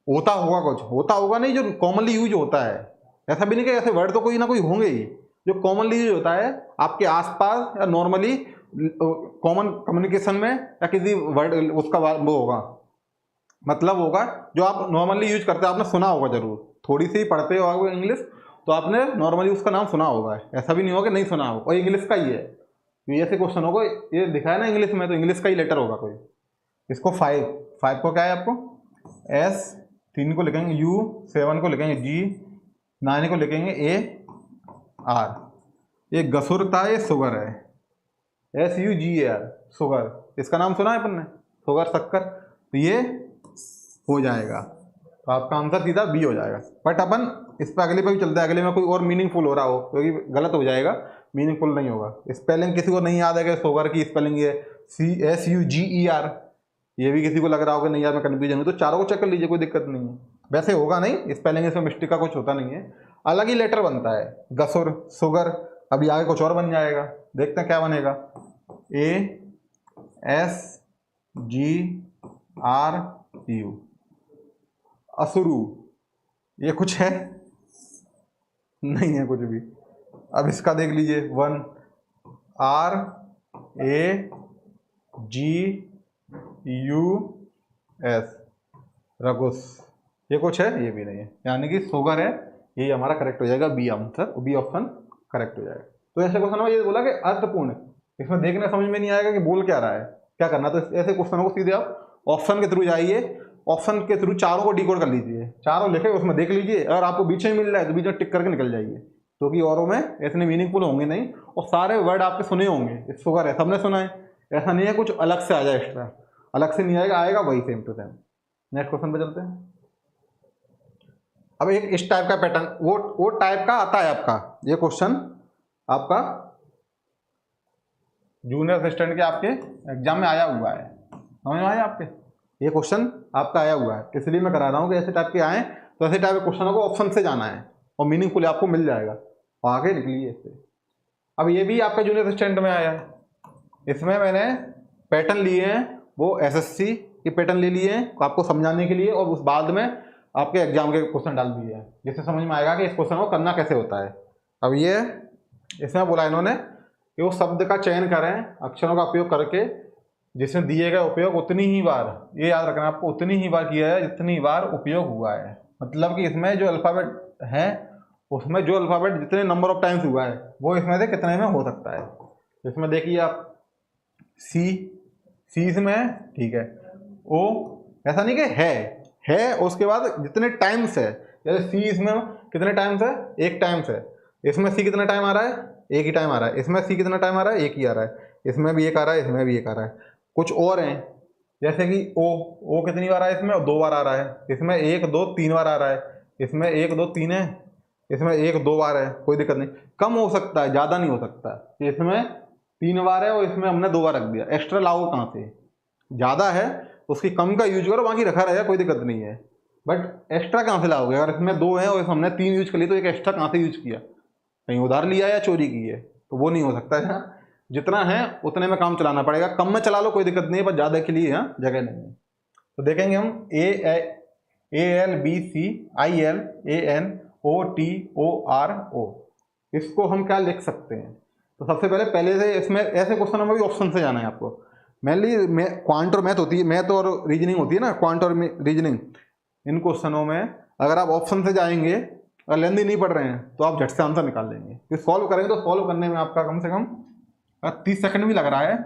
होता होगा, कुछ होता होगा नहीं, जो कॉमनली यूज होता है। ऐसा भी नहीं कि ऐसे वर्ड तो कोई ना कोई होंगे ही, जो कॉमनली यूज होता है आपके आसपास या नॉर्मली कॉमन कम्युनिकेशन में, या किसी वर्ड उसका वो होगा, मतलब होगा जो आप नॉर्मली यूज करते हैं, आपने सुना होगा जरूर, थोड़ी सी पढ़ते हो इंग्लिश तो आपने नॉर्मली उसका नाम सुना होगा, ऐसा भी नहीं होगा कि नहीं सुना होगा। और इंग्लिश का ही है, ये ऐसे क्वेश्चन होगा, ये दिखा है ना इंग्लिश में, तो इंग्लिश का ही लेटर होगा कोई। इसको 5 को क्या है आपको S, 3 को लिखेंगे U, 7 को लिखेंगे G, 9 को लिखेंगे AR। ये गसुर था, ये सुगर है, SUGAR, सुगर। इसका नाम सुना है अपन ने, सुगर, शक्कर। तो ये हो जाएगा, तो आपका आंसर सीधा B हो जाएगा। बट अपन इस पर अगले पे भी चलते हैं, अगले में कोई और मीनिंगफुल हो रहा हो, क्योंकि गलत हो जाएगा, मीनिंगफुल नहीं होगा। स्पेलिंग किसी को नहीं याद है कि सुगर की स्पेलिंग ये CSUGER, ये भी किसी को लग रहा होगा नहीं यार मैं कन्फ्यूजन हूँ, तो चारों को चेक कर लीजिए, कोई दिक्कत नहीं है। वैसे होगा नहीं, स्पेलिंग इसमें मिस्टेक का कुछ होता नहीं है, अलग ही लेटर बनता है, गसुर, सुगर। अभी आगे कुछ और बन जाएगा, देखते हैं क्या बनेगा। ASGRU, असुरु, ये कुछ है नहीं है कुछ भी। अब इसका देख लीजिए 1 RAGUS, रगुस, ये कुछ है, ये भी नहीं है, यानी कि शुगर है, ये हमारा करेक्ट हो जाएगा, B answer, B option correct हो जाएगा। तो ऐसे क्वेश्चन में ये बोला कि अर्थपूर्ण, इसमें देखने समझ में नहीं आएगा कि बोल क्या रहा है, क्या करना। तो ऐसे क्वेश्चनों को सीधे आप ऑप्शन के थ्रू जाइए, ऑप्शन के थ्रू चारों को डिकोड कर लीजिए, चारों लिखे उसमें देख लीजिए, अगर आपको बीच में मिल रहा है तो बीच में टिक करके निकल जाइए, क्योंकि औरों में ऐसे मीनिंगफुल होंगे नहीं, और सारे वर्ड आपके सुने होंगे। शुगर है, सबने सुना है, ऐसा नहीं है कुछ अलग से आ जाए, एक्स्ट्रा अलग से नहीं आएगा, आएगा वही same to same. Next question पे चलते हैं। अब एक इस टाइप का पैटर्न, वो टाइप का आता है आपका, ये क्वेश्चन आपका जूनियर असिस्टेंट के आपके एग्जाम में आया हुआ है, समझ में आया आपके, ये क्वेश्चन आपका आया हुआ है, इसलिए मैं करा रहा हूँ कि ऐसे टाइप के आए तो ऐसे टाइप के क्वेश्चनों को ऑप्शन से जाना है और मीनिंगफुल आपको मिल जाएगा, आगे निकलिए इससे। अब ये भी आपका जूनियर असिस्टेंट में आया है, इसमें मैंने पैटर्न लिए हैं, वो SSC के पैटर्न ले लिए हैं आपको समझाने के लिए, और उस बाद में आपके एग्जाम के क्वेश्चन डाल दिए हैं, जिससे समझ में आएगा कि इस क्वेश्चन को करना कैसे होता है। अब ये इसमें बोला इन्होंने कि वो शब्द का चयन करें अक्षरों का उपयोग करके, जिसमें दिए गए उपयोग उतनी ही बार, ये याद रखना आपको, उतनी ही बार किया है जितनी बार उपयोग हुआ है। मतलब कि इसमें जो अल्फ़ाबेट है, उसमें जो अल्फ़ाबेट जितने नंबर ऑफ टाइम्स हुआ है वो इसमें से कितने में हो सकता है। इसमें देखिए आप सी इसमें है, ठीक है, ओ ऐसा नहीं कि है उसके बाद जितने टाइम्स है, जैसे सी इसमें कितने टाइम्स है, एक टाइम्स है, इसमें सी कितना टाइम आ रहा है, एक ही टाइम आ रहा है, इसमें सी कितना टाइम आ रहा है, एक ही आ रहा है, इसमें भी एक आ रहा है, इसमें भी एक आ रहा है। कुछ और हैं जैसे कि ओ कितनी बार आया है इसमें, 2 बार आ रहा है, इसमें 1 2 3 बार आ रहा है, इसमें 1 2 3 है, इसमें 1 2 बार है, कोई दिक्कत नहीं, कम हो सकता है, ज़्यादा नहीं हो सकता। इसमें 3 बार है और इसमें हमने 2 बार रख दिया, एक्स्ट्रा लाओ कहाँ से, ज़्यादा है उसकी कम का यूज करो, बाकी रखा रहेगा, कोई दिक्कत नहीं है, बट एक्स्ट्रा कहाँ से लाओगे, अगर इसमें 2 है और हमने 3 यूज कर ली तो एक एक्स्ट्रा कहाँ से यूज किया, कहीं उधार लिया या चोरी की है, तो वो नहीं हो सकता है। जितना है उतने में काम चलाना पड़ेगा, कम में चला लो कोई दिक्कत नहीं है, पर ज़्यादा के लिए यहाँ जगह नहीं है। तो देखेंगे हम ALBCILANOTORO, इसको हम क्या लिख सकते हैं। तो सबसे पहले से इसमें ऐसे क्वेश्चनों में भी ऑप्शन से जाना है आपको। मेनली क्वांट और मैथ होती है, मैथ और रीजनिंग होती है ना, क्वांट और रीजनिंग, इन क्वेश्चनों में अगर आप ऑप्शन से जाएंगे, अगर लेंदी नहीं पढ़ रहे हैं तो आप झट से आंसर निकाल लेंगे। फिर सॉल्व करेंगे तो सॉल्व करने में आपका कम से कम 30 सेकंड भी लग रहा है।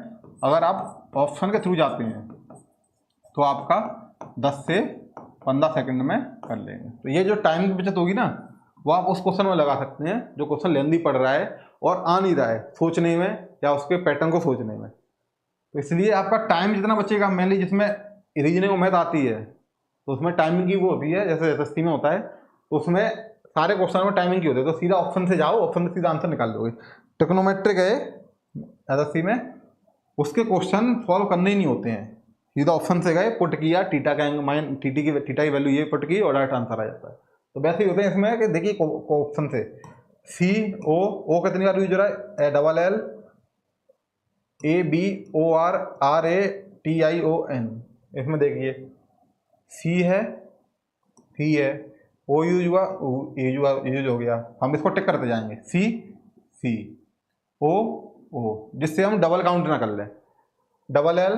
अगर आप ऑप्शन के थ्रू जाते हैं तो आपका 10 से 15 सेकंड में कर लेंगे। तो ये जो टाइम की बचत होगी ना, वो आप उस क्वेश्चन में लगा सकते हैं जो क्वेश्चन लेंदी पढ़ रहा है और आ नहीं रहा है सोचने में या उसके पैटर्न को सोचने में। तो इसलिए आपका टाइम जितना बचेगा, मेनली जिसमें रीजनिंग और मैथ आती है तो उसमें टाइमिंग की वो होती है, जैसे एसएससी में होता है तो उसमें सारे क्वेश्चन में टाइमिंग की होती है। तो सीधा ऑप्शन से जाओ, ऑप्शन से सीधा आंसर निकाल लोगे। ट्रिग्नोमेट्रिक है एसएससी में, उसके क्वेश्चन सॉल्व करने ही नहीं होते हैं, सीधा ऑप्शन से गए, पुट किया, थीटा का थीटा की वैल्यू ये पुट की और डायरेक्ट आंसर आ जाता है। तो वैसे ही होते हैं इसमें कि देखिए ऑप्शन से CO कितनी बार यूज हो रहा है, LLL ABORRATION, इसमें देखिए C है, C है, O यूज हुआ, यूज हो गया, हम इसको टिक करते जाएंगे, C O, जिससे हम डबल काउंट ना कर लें। डबल L,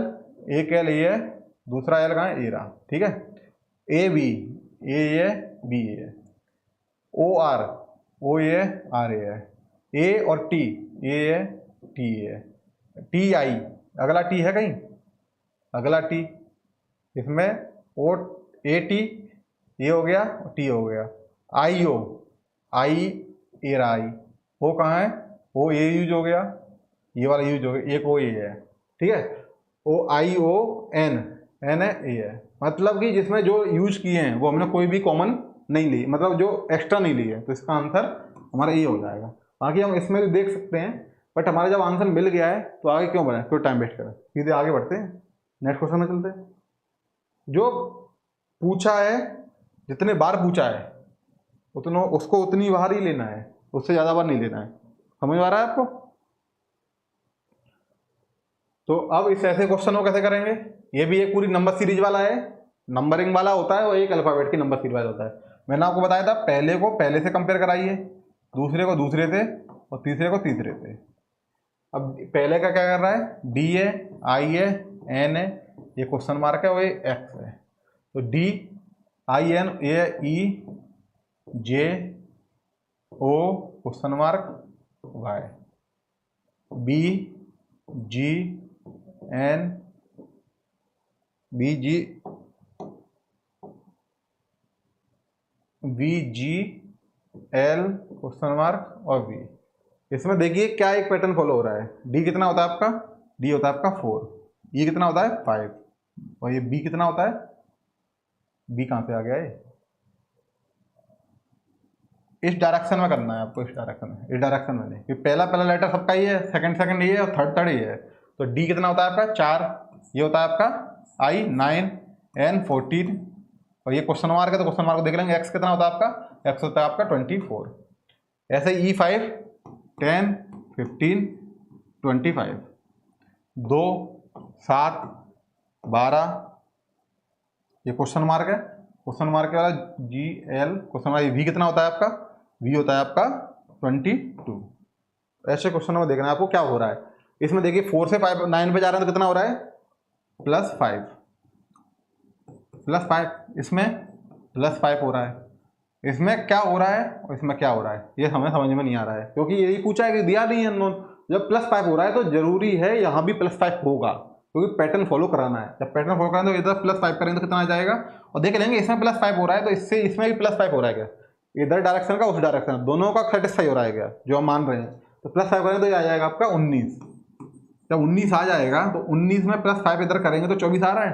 एक L ये है, दूसरा L कहाँ है, ए रहा, ठीक है। AB, ये B है, OR, O ये R है, A और T, ये T है, TI, अगला T है कहीं, अगला T, इसमें AT ये हो गया, T हो गया, IO, I ए रहा I, O कहाँ है, O ये यूज हो गया, ये वाला यूज हो गया, एक O ये है, ठीक है। OION, N है, A है, मतलब कि जिसमें जो यूज किए हैं वो हमने कोई भी कॉमन नहीं ली, मतलब जो एक्स्ट्रा नहीं ली है, तो इसका आंसर हमारा ये हो जाएगा। बाकी हम इसमें भी देख सकते हैं, बट हमारा जब आंसर मिल गया है तो आगे क्यों बढ़े, क्यों टाइम वेस्ट करें, सीधे आगे बढ़ते हैं, नेक्स्ट क्वेश्चन में चलते हैं। जो पूछा है, जितने बार पूछा है उसको उतनी बार ही लेना है, उससे ज़्यादा बार नहीं लेना है। समझ आ रहा है आपको? तो अब इस ऐसे क्वेश्चन को कैसे करेंगे, ये भी एक पूरी नंबर सीरीज वाला है, नंबरिंग वाला होता है और एक अल्फाबेट की नंबर सीरीज वाला होता है। मैंने आपको बताया था पहले को पहले से कंपेयर कराइए, दूसरे को दूसरे से और तीसरे को तीसरे से। अब पहले का क्या कर रहा है, D है, I है, N है, ये क्वेश्चन मार्क है और ये X है। तो D I N A E J O question mark Y, B G N B G L question mark और V। इसमें देखिए क्या एक पैटर्न फॉलो हो रहा है। D कितना होता है आपका, D होता है आपका 4, E कितना होता है 5, और ये B कितना होता है, B कहाँ से आ गया ये, इस डायरेक्शन में करना है आपको, इस डायरेक्शन में नहीं, पहला लेटर सबका ही है, सेकंड ये है और थर्ड ये है। तो D कितना होता है आपका 4, ये होता है आपका I 9, N 14, और ये क्वेश्चन मार्क है तो क्वेश्चन मार्क को देख लेंगे। X कितना होता है आपका, X होता है आपका 24। ऐसे E 5 10 15 25, 2 7 12, ये क्वेश्चन मार्क है, क्वेश्चन मार्क वाला GL क्वेश्चन मार्क, V कितना होता है आपका, V होता है आपका 22। ऐसे क्वेश्चन में देखना है आपको क्या हो रहा है। इसमें देखिए 4 से 5 9 पे जा रहे हैं तो कितना हो रहा है, +5, इसमें +5 हो रहा है, इसमें क्या हो रहा है और इसमें क्या हो रहा है, ये हमें समझ में नहीं आ रहा है, क्योंकि यही पूछा है कि दिया नहीं है अननोन। जब +5 हो रहा है तो जरूरी है यहाँ भी +5 होगा, क्योंकि पैटर्न फॉलो कराना है। जब पैटर्न फॉलो कराना है तो इधर +5 करेंगे तो कितना आ जाएगा, और देख लेंगे इसमें +5 हो रहा है तो इससे इसमें भी +5 हो रहा है क्या, इधर डायरेक्शन का उस डायरेक्शन दोनों का सेटिस्फाई हो रहा है क्या, जो हम मान रहे हैं। तो +5 करेंगे तो ये आ जाएगा आपका 19। जब 19 आ जाएगा तो 19 में +5 इधर करेंगे तो 24 आ रहा है,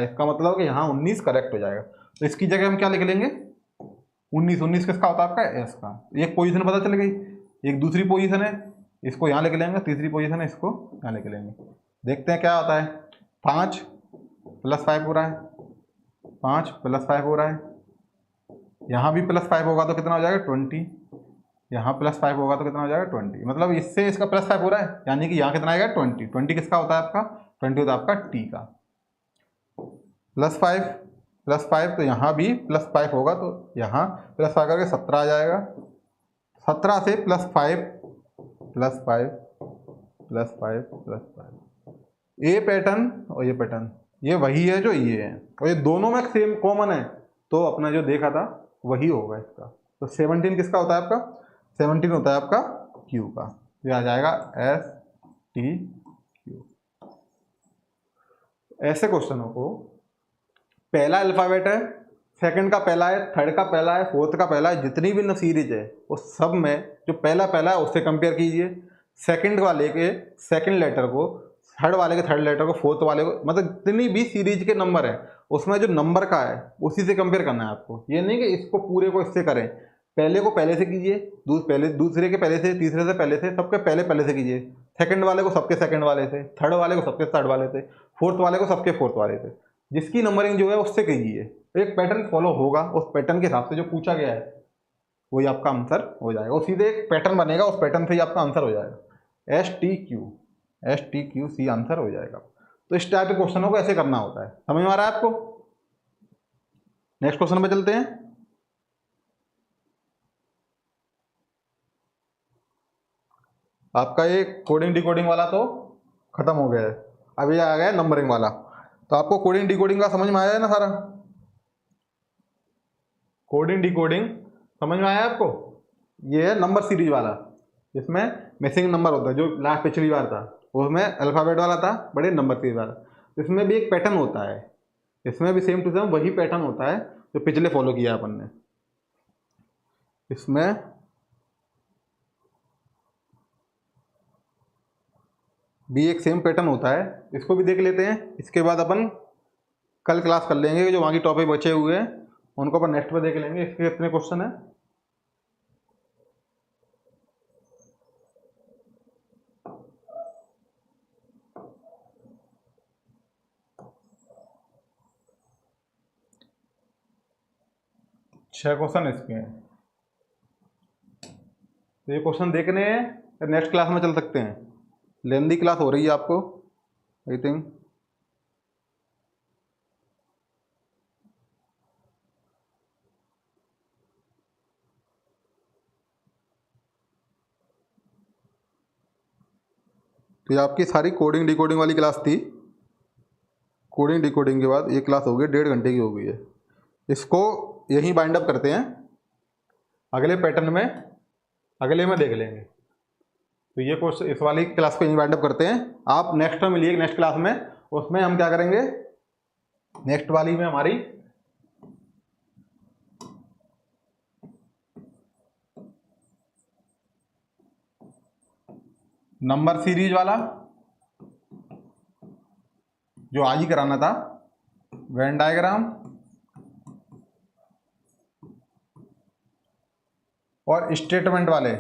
इसका मतलब कि यहाँ 19 करेक्ट हो जाएगा। तो इसकी जगह हम क्या लिख लेंगे, 19 किसका होता है आपका, S का। एक पोजीशन पता चल गई, एक दूसरी पोजीशन है, इसको यहाँ लिख लेंगे, तीसरी पोजीशन है, इसको यहाँ लिख लेंगे। देखते हैं क्या होता है, 5 +5 हो रहा है, 5 +5 हो रहा है, यहाँ भी +5 होगा तो कितना हो जाएगा 20, यहाँ +5 होगा तो कितना हो जाएगा 20, मतलब इससे इसका +5 हो रहा है, यानी कि यहाँ कितना आएगा 20। 20 किसका होता है आपका, 20 होता है आपका t का। +5 तो यहाँ भी +5 होगा तो यहाँ +5 करके 17 आ जाएगा। 17 से +5 ये पैटर्न और ये पैटर्न ये वही है जो ये है, और ये दोनों में सेम कॉमन है, तो अपना जो देखा था वही होगा इसका। तो 17 किसका होता है आपका, 17 होता है आपका Q का। ये आ जाएगा STQ। ऐसे क्वेश्चनों को पहला अल्फाबेट है, सेकंड का पहला है, थर्ड का पहला है, फोर्थ का पहला है, जितनी भी सीरीज है वो सब में जो पहला है उससे कंपेयर कीजिए। सेकंड वाले के सेकंड लेटर को, थर्ड वाले के थर्ड लेटर को, फोर्थ वाले को, मतलब जितनी भी सीरीज के नंबर है उसमें जो नंबर का है उसी से कंपेयर करना है आपको। ये नहीं कि इसको पूरे को इससे करें, पहले को पहले से कीजिए, दूसरे के पहले से, तीसरे से पहले से, सबके पहले से कीजिए, सेकंड वाले को सबके सेकंड वाले से, थर्ड वाले को सबके थर्ड वाले से, फोर्थ वाले को सबके फोर्थ वाले से, जिसकी नंबरिंग जो है उससे कीजिए। एक पैटर्न फॉलो होगा, उस पैटर्न के हिसाब से जो पूछा गया है वही आपका आंसर हो जाएगा, और सीधे एक पैटर्न बनेगा, उस पैटर्न से ही आपका आंसर हो जाएगा। STQ आंसर हो जाएगा। तो इस टाइप के क्वेश्चनों को ऐसे करना होता है। समझ में आ रहा है आपको? नेक्स्ट क्वेश्चन पे चलते हैं। आपका ये कोडिंग डिकोडिंग वाला तो खत्म हो गया है, अब ये आ गया नंबरिंग वाला। तो आपको कोडिंग डिकोडिंग का समझ में आया है ना सारा? कोडिंग डिकोडिंग समझ में आया आपको? ये है नंबर सीरीज वाला, इसमें मिसिंग नंबर होता है, जो लास्ट पिछली बार था उसमें अल्फाबेट वाला था, बड़े नंबर सीरीज वाला। इसमें भी एक पैटर्न होता है, इसमें भी सेम टू सेम वही पैटर्न होता है जो पिछले फॉलो किया अपन ने। इसमें भी एक सेम पैटर्न होता है, इसको भी देख लेते हैं। इसके बाद अपन कल क्लास कर लेंगे, जो बाकी टॉपिक बचे हुए हैं उनको अपन नेक्स्ट पे देख लेंगे। इसके कितने क्वेश्चन है? छह क्वेश्चन इसके हैं। तो ये क्वेश्चन देखने हैं, नेक्स्ट क्लास में चल सकते हैं। लेंदी क्लास हो रही है आपको आई थिंक। तो ये आपकी सारी कोडिंग डिकोडिंग वाली क्लास थी। कोडिंग डिकोडिंग के बाद ये क्लास हो गई, 1.5 घंटे की हो गई है। इसको यहीं बाइंड अप करते हैं, अगले पैटर्न में अगले में देख लेंगे। तो ये कोर्स इस वाली क्लास को यहीं बाइंड अप करते हैं। आप नेक्स्ट में मिलिए नेक्स्ट क्लास में, उसमें हम क्या करेंगे, नेक्स्ट वाली में हमारी नंबर सीरीज वाला जो आज ही कराना था, वेन डायग्राम और स्टेटमेंट वाले।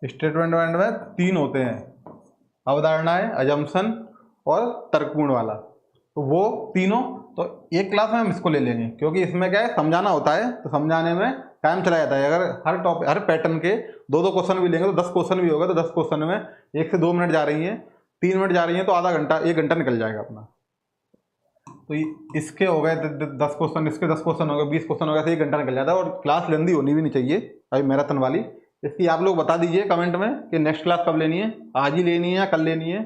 स्टेटमेंट में 3 होते हैं, अवधारणाएं, अजम्पशन और तर्कपूर्ण वाला। तो वो तीनों तो एक क्लास में हम इसको ले लेंगे, क्योंकि इसमें क्या है, समझाना होता है, तो समझाने में टाइम चला जाता है। अगर हर टॉपिक हर पैटर्न के 2-2 क्वेश्चन भी लेंगे तो 10 क्वेश्चन भी होगा, तो 10 क्वेश्चन में 1 से 2 मिनट जा रही हैं, 3 मिनट जा रही हैं, तो आधा घंटा 1 घंटा निकल जाएगा अपना। तो इसके हो गए 10 क्वेश्चन, इसके 10 क्वेश्चन हो गए, 20 क्वेश्चन हो गए, तो 1 घंटा निकल जाता है। और क्लास लेंदी होनी भी नहीं चाहिए अभी मैराथन वाली। इसकी आप लोग बता दीजिए कमेंट में कि नेक्स्ट क्लास कब लेनी है, आज ही लेनी है या कल लेनी है।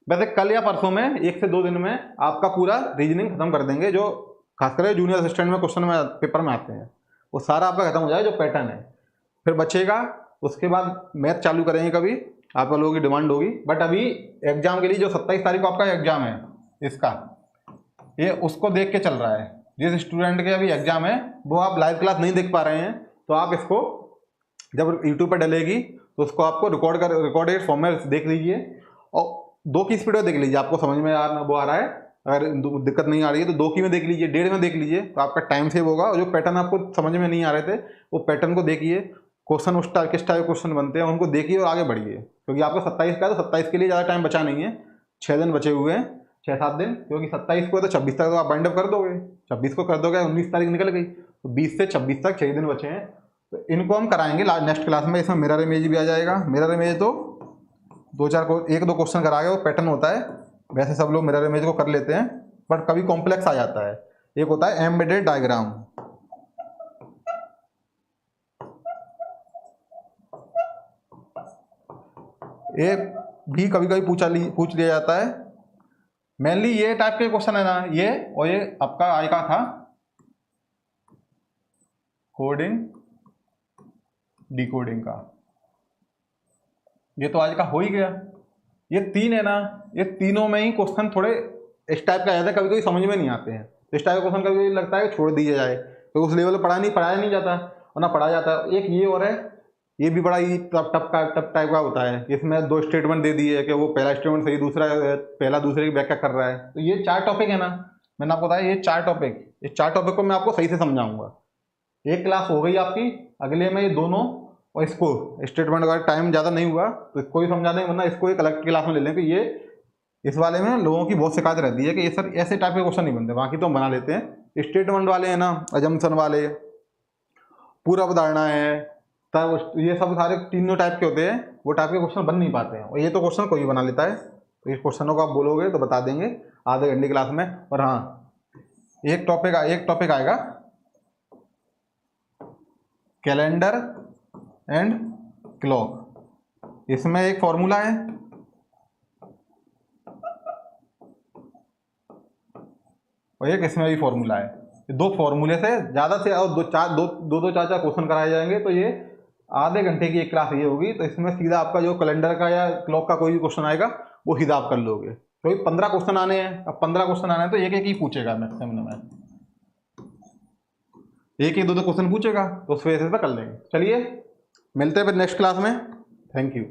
वैसे कल या परसों में 1 से 2 दिन में आपका पूरा रीजनिंग खत्म कर देंगे, जो खासकर जूनियर असिस्टेंट में क्वेश्चन में पेपर में आते हैं, वो सारा आपका खत्म हो जाएगा जो पैटर्न है। फिर बचेगा उसके बाद मैथ चालू करेंगे, कभी आप लोगों की डिमांड होगी। बट अभी एग्जाम के लिए जो 27 तारीख को आपका एग्जाम है, इसका ये उसको देख के चल रहा है। जिस स्टूडेंट के अभी एग्जाम है वो आप लाइव क्लास नहीं देख पा रहे हैं, तो आप इसको जब यूट्यूब पर डलेगी तो उसको आपको रिकॉर्डेड फॉर्म में देख लीजिए, और 2 की स्पीड में देख लीजिए, आपको समझ में आ रहा है। अगर दिक्कत नहीं आ रही है तो 2 की में देख लीजिए, 1.5 में देख लीजिए, तो आपका टाइम सेव होगा। और जो पैटर्न आपको समझ में नहीं आ रहे थे वो पैटर्न को देखिए, क्वेश्चन उस टाइप किस टाइप क्वेश्चन बनते हैं उनको देखिए और आगे बढ़िए। क्योंकि आपका 27 का है, तो 27 के लिए ज़्यादा टाइम बचा नहीं है, 6 दिन बचे हुए हैं, 6-7 दिन। क्योंकि 27 को है तो 26 तक तो आप बाइंड अप कर दोगे, 26 को कर दोगे, 19 तारीख निकल गई, तो 20 से 26 तक 6 दिन बचे हैं, तो इनको हम कराएंगे नेक्स्ट क्लास में। इसमें मिरर इमेज भी आ जाएगा। मिरर इमेज तो 1-2 क्वेश्चन करा के वो पैटर्न होता है, वैसे सब लोग मिरर इमेज को कर लेते हैं, बट कभी कॉम्प्लेक्स आ जाता है। एक होता है एम्बेडेड डायग्राम, ये भी कभी कभी पूछ लिया जाता है। मेनली ये टाइप के क्वेश्चन है ना, ये और ये आपका आय का था कोडिंग डिकोडिंग का, ये तो आज का हो ही गया। ये 3 है ना, ये तीनों में ही क्वेश्चन थोड़े इस टाइप का आ जाता है, कभी कभी समझ में नहीं आते हैं। इस टाइप का क्वेश्चन कभी कभी लगता है कि छोड़ दिया जाए, तो उस लेवल पर पढ़ाया नहीं जाता और ना पढ़ाया जाता। एक ये और है, ये भी बड़ा ही टफ टाइप का होता है। इसमें 2 स्टेटमेंट दे दिए कि वो पहला स्टेटमेंट सही, पहला दूसरे की व्याख्या कर रहा है। तो ये 4 टॉपिक है ना, मैंने आपको बताया ये 4 टॉपिक को मैं आपको सही से समझाऊंगा। एक क्लास हो गई आपकी, अगले में ये दोनों और इसको स्टेटमेंट का टाइम ज़्यादा नहीं हुआ तो इसको भी समझा देंगे, वरना इसको एक अलग क्लास में ले लें। कि ये इस वाले में लोगों की बहुत शिकायत रहती है कि ये सर ऐसे टाइप के क्वेश्चन नहीं बनते, बाकी तो हम बना लेते हैं। स्टेटमेंट वाले हैं ना, अजम्पशन वाले, पूरा अवधारणा है, तब ये सब सारे तीनों टाइप के होते हैं, वो टाइप के क्वेश्चन बन नहीं पाते हैं। और ये तो क्वेश्चन कोई बना लेता है, तो इस क्वेश्चनों को आप बोलोगे तो बता देंगे आधे घंटे क्लास में। और हाँ, एक टॉपिक आएगा कैलेंडर एंड क्लॉक। इसमें एक फॉर्मूला है और एक इसमें भी फॉर्मूला है। 2 फॉर्मूले से ज़्यादा से और 2-4 क्वेश्चन कराए जाएंगे, तो ये आधे घंटे की एक क्लास ये होगी। तो इसमें सीधा आपका जो कैलेंडर का या क्लॉक का कोई भी क्वेश्चन आएगा वो सीधा आप कर लोगे, क्योंकि 15 क्वेश्चन आने हैं। अब 15 क्वेश्चन आने हैं तो एक ही पूछेगा मैक्सिमम में, एक 2 क्वेश्चन पूछेगा, तो उस बेसिस पे कर लेंगे। चलिए मिलते हैं फिर नेक्स्ट क्लास में। Thank you.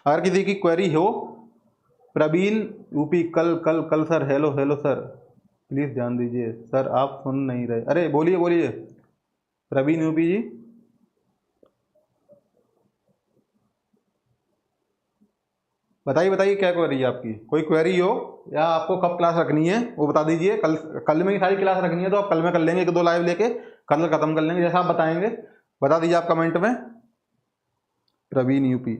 अगर किसी की क्वेरी हो, प्रवीण यूपी कल सर, हेलो सर, प्लीज़ ध्यान दीजिए सर, आप सुन नहीं रहे। अरे बोलिए प्रवीण यूपी जी, बताइए क्या क्वेरी है आपकी। कोई क्वेरी हो या आपको कब क्लास रखनी है वो बता दीजिए। कल में ही सारी क्लास रखनी है तो आप कल में कर लेंगे, 1-2 लाइव लेके कल खत्म कर लेंगे, जैसा आप बताएंगे। बता दीजिए आप कमेंट में, प्रवीण यूपी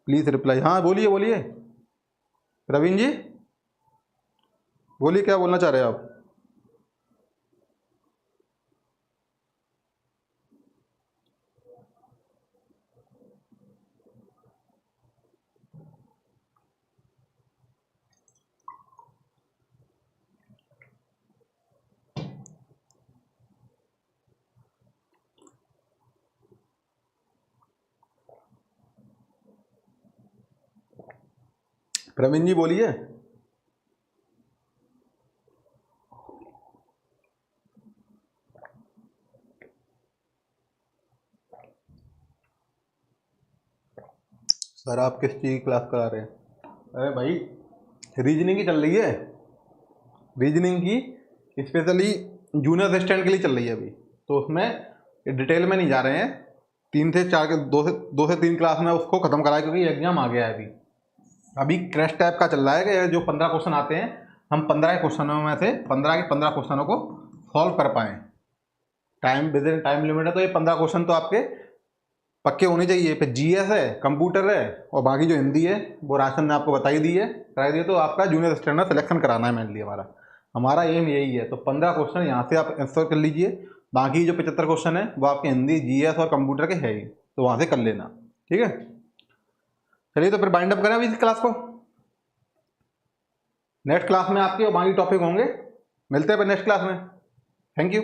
प्लीज़ रिप्लाई। हाँ बोलिए प्रवीण जी, बोलिए क्या बोलना चाह रहे हैं आप। प्रवीण जी बोलिए। सर आप किस चीज़ की क्लास करा रहे हैं? अरे भाई रीजनिंग की चल रही है, रीजनिंग की स्पेशली जूनियर असिस्टेंट के लिए चल रही है अभी, तो उसमें डिटेल में नहीं जा रहे हैं। 2 से 3 क्लास में उसको ख़त्म कराया, क्योंकि एग्जाम आ गया है अभी क्रैश टाइप का चल रहा है कि जो 15 क्वेश्चन आते हैं, हम 15 क्वेश्चनों में से 15 के 15 क्वेश्चनों को सॉल्व कर पाएँ। विद इन टाइम लिमिट है, तो ये 15 क्वेश्चन तो आपके पक्के होने चाहिए। फिर जीएस है, कंप्यूटर है, और बाकी जो हिंदी है वो राशन ने आपको कराई दी है। तो आपका जूनियर असिस्टेंट में सिलेक्शन कराना है मेनली हमारा एम यही है। तो 15 क्वेश्चन यहाँ से आप आंसर कर लीजिए, बाकी जो 75 क्वेश्चन है वो आपके हिंदी, जीएस और कंप्यूटर के है ही, तो वहाँ से कर लेना। ठीक है, चलिए तो फिर बाइंड अप करें अभी इस क्लास को। नेक्स्ट क्लास में आपके और बाकी टॉपिक होंगे, मिलते हैं फिर नेक्स्ट क्लास में। Thank you.